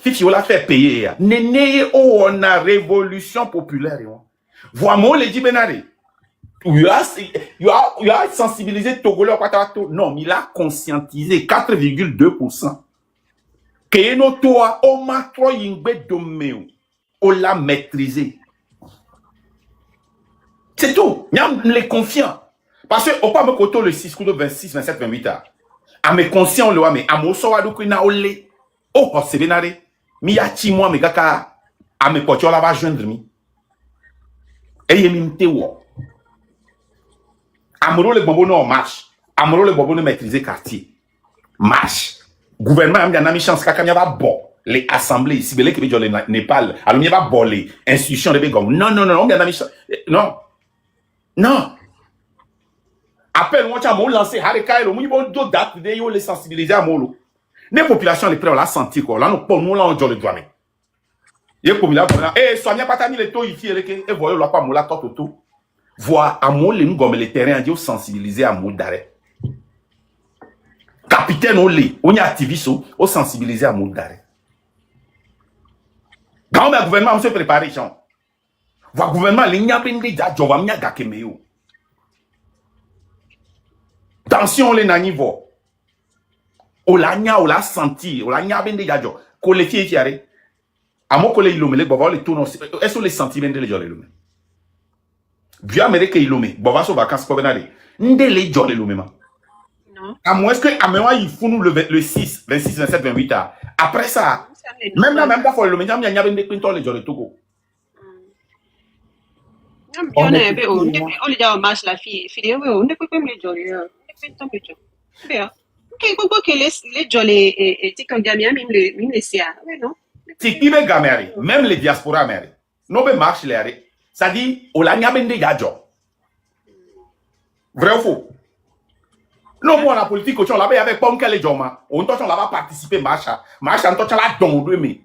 fifi o la faire payer ya nene o on a révolution populaire on voit mo le dit benare. You a sensibilisé Togolais au Patato. Non, mais il a conscientisé 4,2%. Que no toa o matro yingbe domeo. On l'a maîtrisé. C'est tout. Nyam les confiant. Parce que au pas me koto le 6 de 26, 27, 28 ans. A me conscient le wa me a mo so wa do na ole. Oh, c'est benare. Mi ya ti moi me kaka a me pocho la va joindre mi. Et yemi mtewo. Amoro le bobo non marche. Amoro le bobo ne maîtriser quartier. Marche. Gouvernement a mis chance kaka mi va bon. Les assemblées ici belé que le Népal. Alors mi va bon les institutions de Begom. Non non non, on a mis chance. Non. Non. Appel on t'a mon lancer harika lo mu bon do date de yo les sensibiliser à molo. Les populations les prêt on la sentir quoi. Là nous pas nous là on jole doit mais. Yé comme là eh soigner pas tani les taux ici et voyez là pas mola tout. Voir à mon les gomme les terrains Dieu sensibiliser à mon d'arrêt. Capitaine on les, on y activiste au sensibiliser à mon d'arrêt. Dans le gouvernement on se prépare gens. Voir gouvernement les n'y a pas déjà job am nya gakemeo. Tension les na niveau. Olanya, ola senti, olanya bende gajo. Kole fie fiare. Amo kole ilome le bova le tourno. Est-ce les sentiments de le jole lume? Vu Amérique ilome, bova so vacances pour venir. Nde le jole lume ma. Non. À moins que Amewa il fout nous le 6, 26, 27, 28 ans. Après ça, Ça, c'est même là, normal. même pas pour le lume, il y a bende pinto le jole Togo. On est bien. On est déjà en marche la fille. On ne peut pas me le jolly. On ne peut pas me le jolly. Bien. Ok, pourquoi que les jolly et quand gamin même les CA. Oui, non. Si qui be gameri, même les diaspora meri, no be marche les. Ça dit, olanya bende gajo. Vrai ou faux? Non, moi, la politique, on l'avait avec Ponke les Joma. On t'en va participer, marcha. Marcha, on t'en la don de me.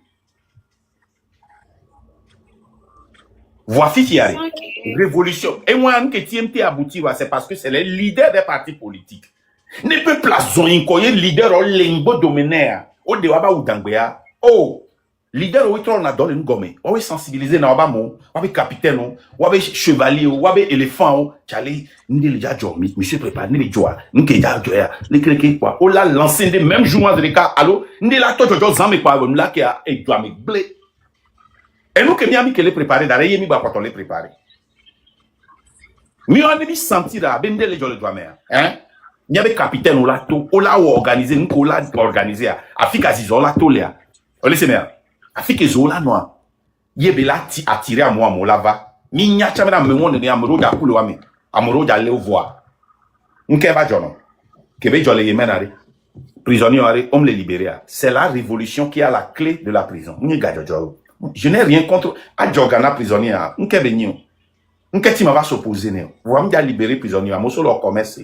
Voici qui arrive. Ok. Révolution. Et moi, que TMT aboutit, c'est parce que c'est les leaders des partis politiques. Ne peut pas zoner quoi, leader au limbo dominaire. Au dewaba ou dangbea. Oh, leader au itron na donne une gomme. On est sensibilisé na waba mo, wabe capitaine, wabe chevalier, wabe éléphant. Chali, ndi le jadjo, monsieur prépare, ndi le joa, nke jadjo ya, le kreke quoi. Oh là, l'ancien des mêmes jours de cas, allo, ndi la to jojo zamé quoi, là qui a et doit me blé. Et nous que miami que les préparer, d'ailleurs, mi ba quand on les préparer. Mi on est senti là, bende le jole doit mer, hein? Il y avait capitaine ou là tout, ou là où organiser, nous là organiser, Afrique zizola tout là. On laisse mer. Afrique zola noir. Yebe là attiré à moi mon lava. Mi nya chamena me won ne amoro da kulo wami. Amoro da le voir. Nke ba jono. Kebe jole yemenare. Prisonniers on les libérer. C'est la révolution qui a la clé de la prison. Je n'ai rien contre Adjogana prisonnier. Nke benyo. Nke ti ma va s'opposer ne. Vous me dire libérer prisonnier, mo solo commerce.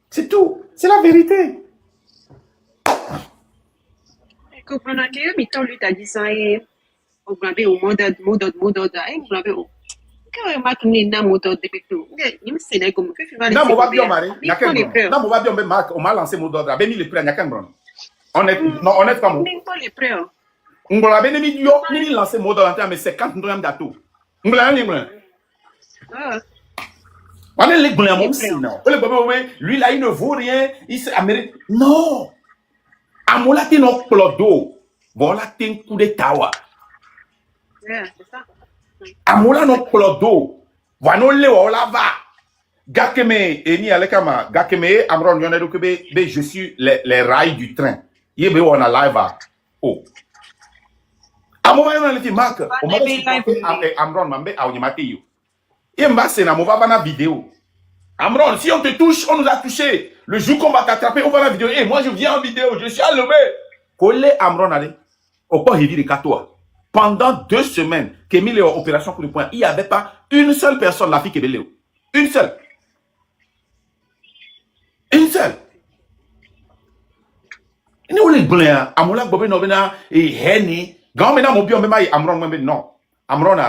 C'est tout. C'est la vérité. Comprenez que mi temps lui t'a dit ça et on blabé au mode et on blabé au. Quand ma tenue na mode depuis tout. Il me c'est comme que tu vas Non, on va bien marrer. Non, on va bien marquer. On m'a lancé mot d'ordre. Ben, il est prêt à Nyakembron. On est, non, on est comme. On pas les prêts. On va bien il lancé mot d'ordre, mais 50 dollars d'atto. On va bien Ah. on est les blancs aussi, non. Lui là, il ne vaut rien. Il s'est américain. Non. Amola t'es non plodo. Voilà t'es un coup de tawa. Yeah, c'est ça. Amola non plodo. Voilà le wala va. Gakeme eni alekama. Gakeme amron yone do kebe je suis les rails du train. Yebe on a live à. Oh. Amova yone le ti marque. On m'a dit amron mambe a onyamate yo. Yemba c'est na mova bana vidéo. Amron, si on te touche, on nous a touché. Le jour qu'on va t'attraper, on va la vidéo. Et moi, je viens en vidéo, je suis allumé. Collé Amron, allez. Au point, il dit de Katoa. Pendant 2 semaines, Kémile opération pour le point, il n'y avait pas une seule personne, la fille qui est Béléo. Une seule. Une seule. Nous, les blancs, Amoula, Bobé, Nobena, et Henny, grand maintenant, mon bio, Amron, non. Amron,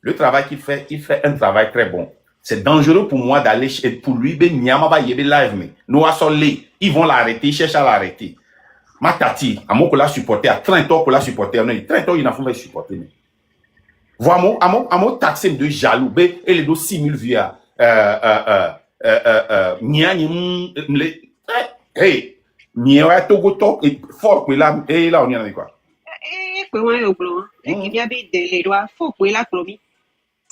le travail qu'il fait, il fait un travail très bon. C'est dangereux pour moi d'aller pour lui, ben nyama yebe live me. Nous assolés, ils vont l'arrêter, ils cherchent à l'arrêter. Ma tati, à mon la supporter, à 30 ans pour la supporter, 30 ans il n'a pas supporter. Voilà, à mon taxé de jaloux, ben, et les 6 000 vues à, hey, Nia Togo Top et fort, là, et là, on y en a quoi. Eh, pues bueno, au blanc. Et qui vient de les doigts, faut que la clomi.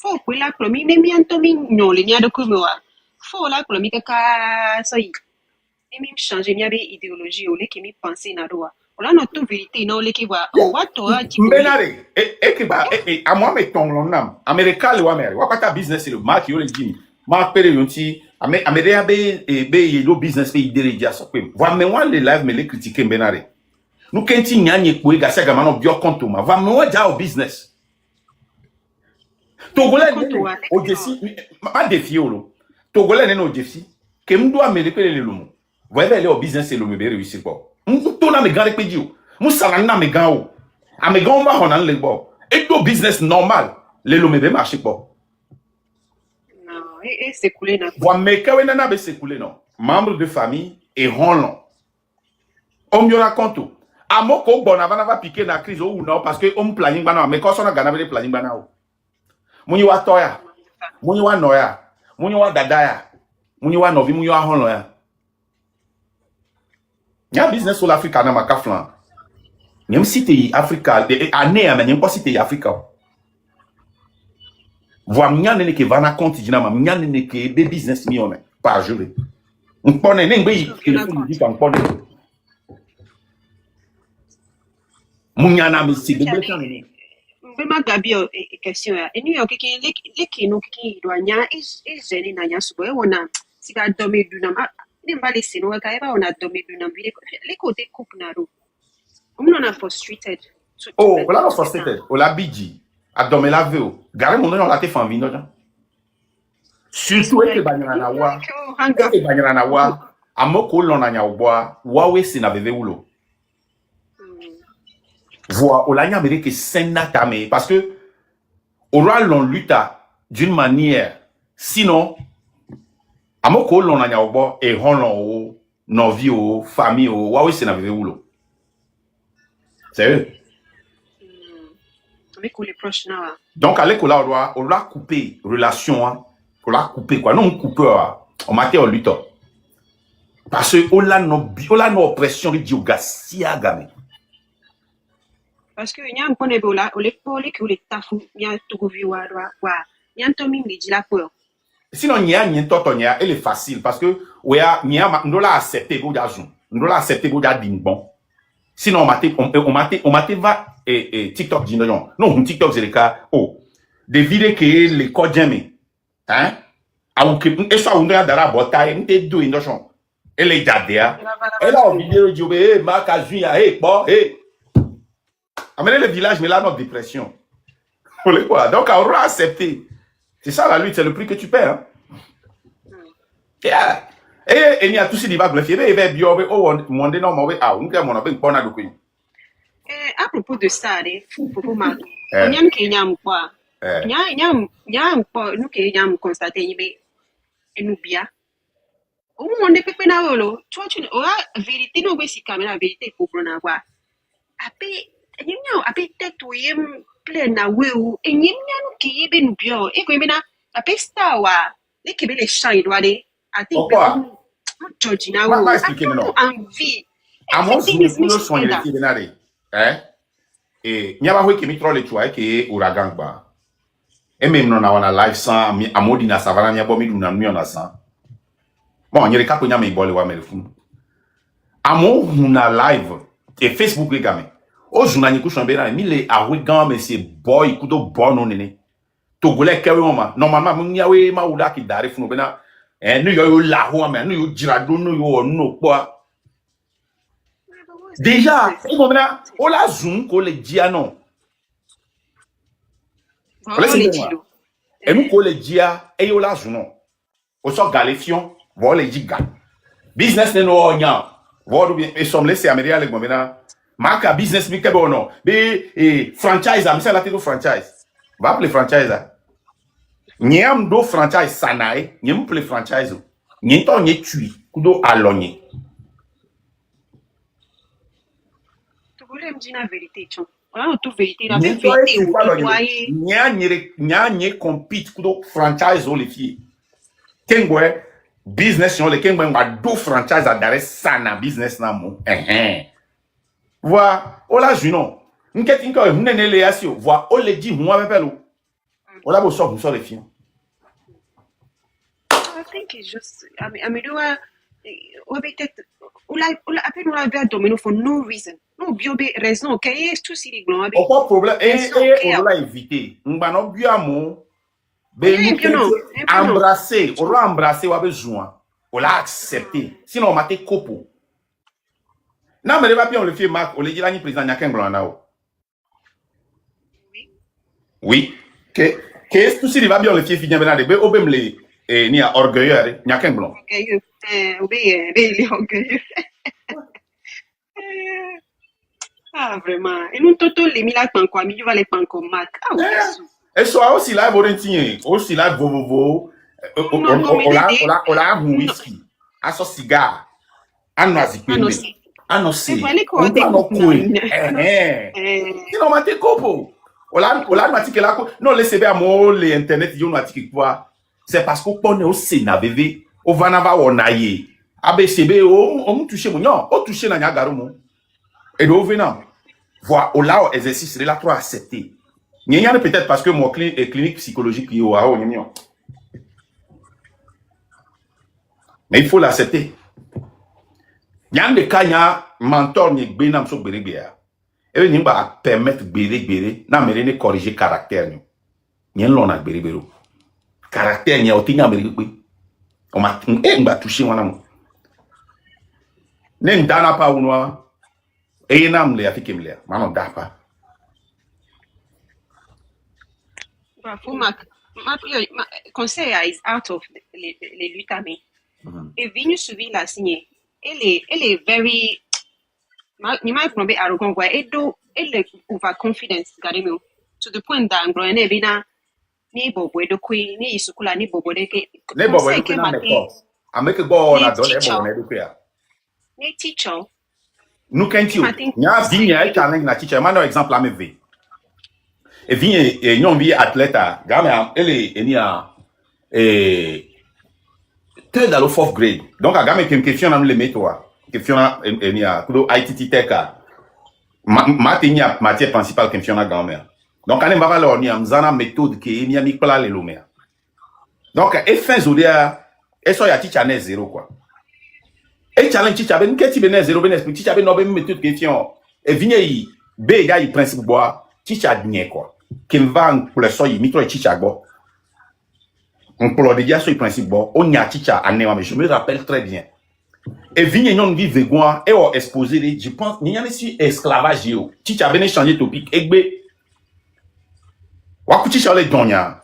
Faut que la clomi, mais bientôt, non, les niais de Kumoa. Faut la clomi, que ça y est. Et même changer, il y avait idéologie, au lieu qui m'y pensait, n'a droit. On a notre vérité, non, les qui voient. Oh, what, toi, tu peux. Benare, et à moi, mais ton nom, Américain, le Américain, what pas business, c'est le marque, il y a le gym. Marque, périonti, Américain, le business, il dirige à ça. Voilà, mais moi, les live, mais les critiquer, Benare. Nous, quand il y a une couille, gassa, gamano, bio, compte, ma, va, moi, déjà au business. Togolais, au défi, pas défi, Togolais, non, au défi, que nous doit américain, le lomo. Vous voyez, aller au business, c'est le me réussir, quoi. Nous, tout na me gars, pédio. Nous, ça na me gars, à me gars, on va, on a le bon. Et tout business normal, le lomo, marché, quoi. Non, et c'est coulé, n'a pas. Vous me quand on a s'écoulé, non. Membre de famille et ronlon. On me raconte tout. À mon co, bon, avant d'avoir piqué la crise ou non, parce que on planning banana, mais quand on a gagné le planning banana. Mouniwa toya, mouniwa noya, mouniwa dadaya, mouniwa novi, mouniwa ronlon ya. Il y a business sur l'Afrique à Namakaflan. Même si tu es Africa, année, mais pas si tu es Africa. Voir m'yane que vana compte dinama m'yane que des business millions par jour. On connaît n'engbe téléphone dit on connaît. M'yana mais c'est de betan ni. Mbema Gabi question ya. Enu yo kiki leki no kiki doanya is zeni na nya subo e wona sika domi dunam. Ni mbali sino ka eba ona domi dunam vile le côté coupe na ro. On en a frustrated. Oh, voilà non frustrated. O la biji. A domi la veo. Gare mon on la te fan vino ja. Surtout que banyana na wa. Que banyana na wa. Amoko lona nya oboa. Wawe si na bebe ulo. Voir au lanya que senatame parce que aura l'on lutte d'une manière sinon amoko l'on anya obo et honlon no vie o famille o wa we se na veve ulo sérieux avec les proches na donc aller ko la on l'a couper relation on l'a couper quoi non couper on maté on lutte parce que on la no oppression di ogasia game. Parce que il y a un point de vue là, on les poli que les tafou, il y a tout vu wa, il y a un tomim de la peur. Sinon il y a rien toto il elle est facile parce que ouais il y a on l'a accepté go jazun, on l'a accepté go jadin bon. Sinon on m'a va TikTok dit non TikTok c'est le cas des vidéos que les codes jamais hein à que et ça on a dara bota et te do indochon elle est jadea elle a une vidéo dit ma kazuya bon amener le village, mais là, notre dépression. Donc, on aura accepté. C'est ça la lutte, c'est le prix que tu paies. Hein? Yeah. Et il y a tout ce qui va bluffer. Il va bien, mon dénom, on a mon appel pour nous. À propos de ça, pour ma, on y a un qui y a un quoi. Il y a un quoi, nous qui y a un constaté, mais nous bien. Au moment de pépé na wolo, tu vois, vérité, non, si caméra, vérité, pour prendre à voir. Après, après tête ou yem plein na weu et yem nyanu ki yebe nu bio e ko yebena après star wa le kebe le shine wa de I think Georgie na weu envie amo je ne soigner qui benare et nyaba ho kemi trole tu ke uragan ba e même non na wana live sans amodi na savana nya bo mi duna mi ona san bon nyere ka ko nya me bole wa me fu amo na live et Facebook les gamins. Au journal ni kushon bena mi le arrogant mais c'est boy kudo bono nene. Togolais kewe mama normalement mun yawe ma uda ki dare funu bena nu yo la ho mais nu yo jirado nu yo no kwa. Déjà, et bon bena o la zoom ko le dia non. Et nous ko le dia e yo la zoom non. O so galefion, vo le diga. Business ne no nya. Vo bien e som laisser améria le bon bena marque business mi kebe non be franchise am c'est la tête franchise va appeler franchise nyam do franchise sanae nyam appeler franchise nyento nye tui kudo alonye tu voulais me dire la vérité chon on a toute vérité la vérité ou nya nye compete kudo franchise o le fi kengwe business on le kengwe ngwa do franchise a dare sana business na mo Vois, on l'a vu non. N'qu'est inko n'ene le asio. Vois, on le dit moi pepelo. On l'a beau sort les filles. I think it's just I mean do on peut-être on l'a appelé on l'a vu à domino for no reason. No bio be raison okay tout si les glons. Aucun problème et on l'a évité. Ngba no bio amo. Be embrasser, on l'a embrasser wa besoin. On l'a accepté. Sinon on m'a été copo. Non, mais pas bien, on le fait, Marc. On le dit là, ni président Nyaken Blanc. Oui. Qu'est-ce que tu vas bien, on le fait, finir bien, mais au même les, ni à orgueilleux, Nyaken Blanc. Orgueilleux. Oui, orgueilleux. Ah, vraiment. Et nous, toto, les milas, quoi, mais tu vas les panko, Marc. Ah, oui, et soit aussi là, aussi là, vovovo, on a un whisky, à son cigare, à noisy. Ah non, c'est. On doit nous courir. Sinon, on copo. On a dit que là, non, laissez bien moi, les internet, ils ont dit quoi. C'est parce qu'on est au Sénat, bébé. Au Vanava, on a yé. ABCB, on touche mon non, on touche na nyagaro mon. Et donc venant, voir au là exercice là trop accepté. N'y a peut-être parce que mon clinique psychologique yo a on. Mais il faut l'accepter. Il y a des cas, il y a un mentor qui est un peu de temps. Et il va permettre de corriger le caractère. Il y a un peu de temps. Le caractère, il y a un peu de temps. On m'a touché. Il n'y a pas de temps. Et il y a un peu de temps. Ma conseil is out of les luttes, mais et venu suivi la signer. Elle est very ni ma from be arrogant quoi et elle over confidence garemi to the point that ngro na bina ni bobo de kwi ni isukula ni bobo de ke Ne bobo de kwi na me ameke go na do le bobo na de kwi ni teacher nous kenti nya vinya e challenge na teacher ma no exemple am ve e vinya e nyon bi athlete game ele eni a third à la fourth grade. Donc, à gamme une question dans les méthodes. Question eni a kudo ITT Tech. Matière principale question na gamme. Donc, ane mbaba lo ni amzana méthode ke eni a mi kala le lomea. Donc, e fin zodia e so ya teacher ne zéro quoi. E challenge teacher ben keti ben zéro ben explique teacher ben no ben méthode question. E vigne yi be ya yi principe bois teacher dnie quoi. Ken va pour le so yi mitro teacher go. On peut le dire sur le principe, bon, on y a teacher à mais je me rappelle très bien. Et vigne non vi vegoin et on exposé, je pense, n'y a pas si esclavage yo. Teacher a bien changé topic, egbe. Waku teacher le donya.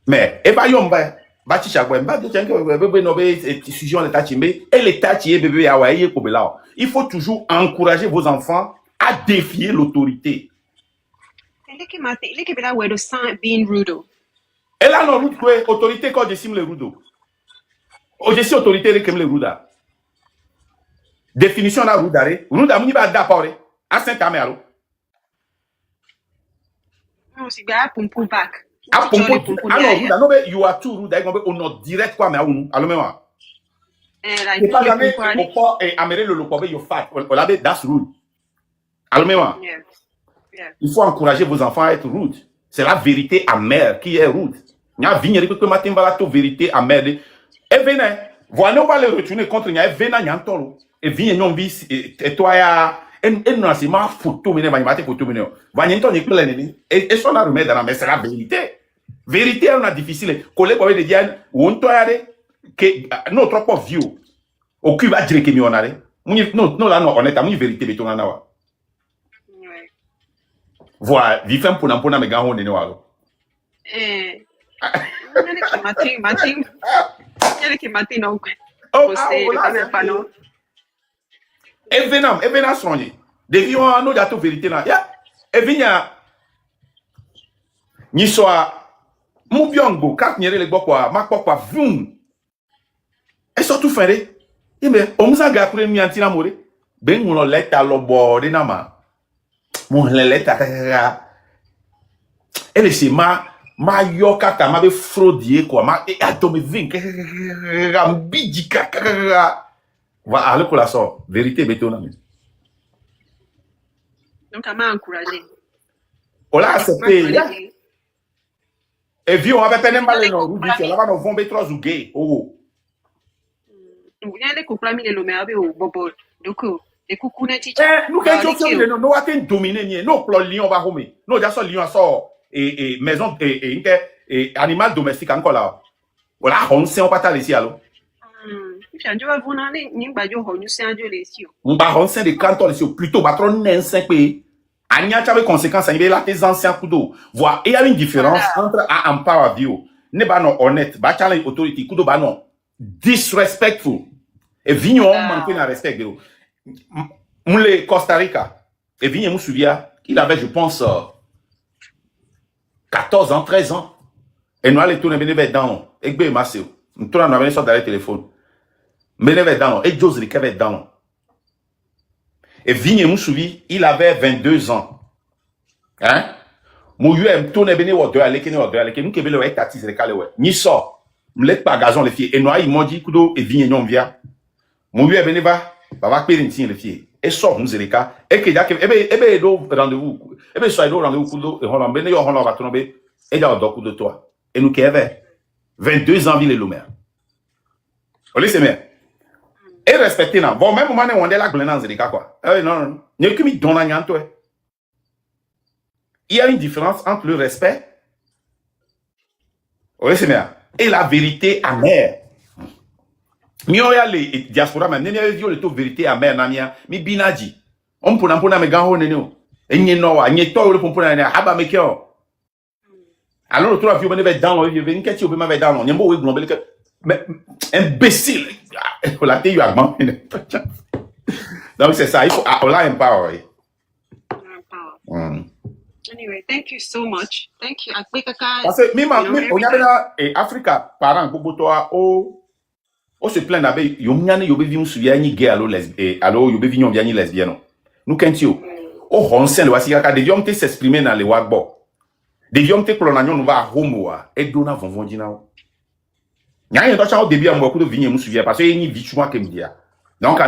Mais, et ba yomba, ba teacher gwa, ba de tiens bébé no be sujet on l'état chimbe, et l'état chie bébé a waye ko belao. Il faut toujours encourager vos enfants à défier l'autorité. Elle qui bela where the sign being rude. Et là, non, autorité quand je signe le rudo. Je suis autorité comme le ruda. Définition de ruda. Ruda, on y va d'abord. À Saint-Amero. Non, c'est bien pour back. Ah, non, ruda, non, mais you are too ruda. On a direct quoi, mais à nous. Alors, même. C'est pas jamais, et améré le lopo, you fat. That's rude. Alors, même. Il faut encourager vos enfants à être rude. C'est la vérité amère qui est rude. Il y a vigné que matin va la vérité amère. Et venez, voilà, on va le retourner contre il y a venez il y a un tolo. Et vigné non bis et toi ya et non c'est ma photo mais va y photo mais va y entendre plein et son remède dans mais c'est la vérité. Vérité on a difficile. Collègue pour dire on toi que notre trop vieux. Au cul va dire que mi on a non là non honnête amu vérité beton na wa. Voilà, vivant pour n'importe mais gars on est noir. Matin, non. Et venant soigner. Depuis on a nos dates vérité là. Et venir. Ni soit mon biongo, quand n'y a les quoi, ma quoi, vroom. Et surtout faire. Et mais on nous a gardé mi antina moré. Ben mon lettre à l'obord de nama. Mon lettre à. Elle c'est ma yoka ta ma be fraudier quoi ma et atome vin rambidika va aller pour la sort vérité béton donc à m'a encouragé on l'a accepté et vieux on avait peine mal non vous dites là va nous vont B3 ou gay oh vous n'allez couper mi le mais avec au bobo donc les coucou na chicha nous quand tu non nous atteint dominer ni non plan lion va homer non déjà ça lion sort et maison et animal domestique encore là. Voilà, on sait on pas t'aller ici alors. Je vais vous demander ni bajo honu c'est un dieu les ici. On va on sait des cantons ici plutôt batron n'ensin pays. Anya tu avec conséquences il là tes anciens coups voir il y a une différence entre à empower bio ne ba non honnête ba challenge autorité coups ba non disrespectful et vignon manquer na respect gros. Moule Costa Rica et vignon me souvient il avait je pense 14 ans, 13 ans. Et nous allons tourner vers dans et bien massé. Nous tournons vers sur le téléphone. Mais vers dans et Jose Rica vers dans. Et Vigne Moussouvi, il avait 22 ans. Hein? Mouyu aime tourner vers au aller que nous que le tatis le calé ouais. Ni sort. M'lek pas gazon les filles et nous ils m'ont dit kudo et Vigne non via. Mon vieux Beneva, va périntin le fier. Et sort nous les cas. Et que y'a que, rendez-vous. Soyez rendez-vous coup et on ben on va tomber. Et là, on de toi. Et nous qui avait 22 ans, ville et l'omer. Vous laissez mais. Et respectez là. Bon, même moment on est là, glenans les cas quoi. Non. N'y a que mis dans la toi. Il y a une différence entre le respect. Vous laissez mais. Et la vérité amère. Mioya les diaspora même n'avait vu le vérité amère namia mi binaji on pona me ganho nenu enye no wa nye to le pona na haba me kyo alors le trois vieux be dans le vieux nketi obe ma be dans nyembo we global que mais imbécile la té agban donc c'est ça il faut là empower. Anyway, thank you so much. Thank you. Parce que même on y a là et Africa parents bobo toi on se plaint d'ailleurs, yomiane yobe vi musuya ni gay allo lesbienne, allo yobe vi nyombi ni lesbienne. Nous kentio. O honsen le wasi kaka de viom te s'exprimer dans les wagbo. De viom te klonanyo nous va homo et dona vonvon dina. Nya yen to cha au début en beaucoup de vignes musuya parce que ni vichuma ke mdia. Donc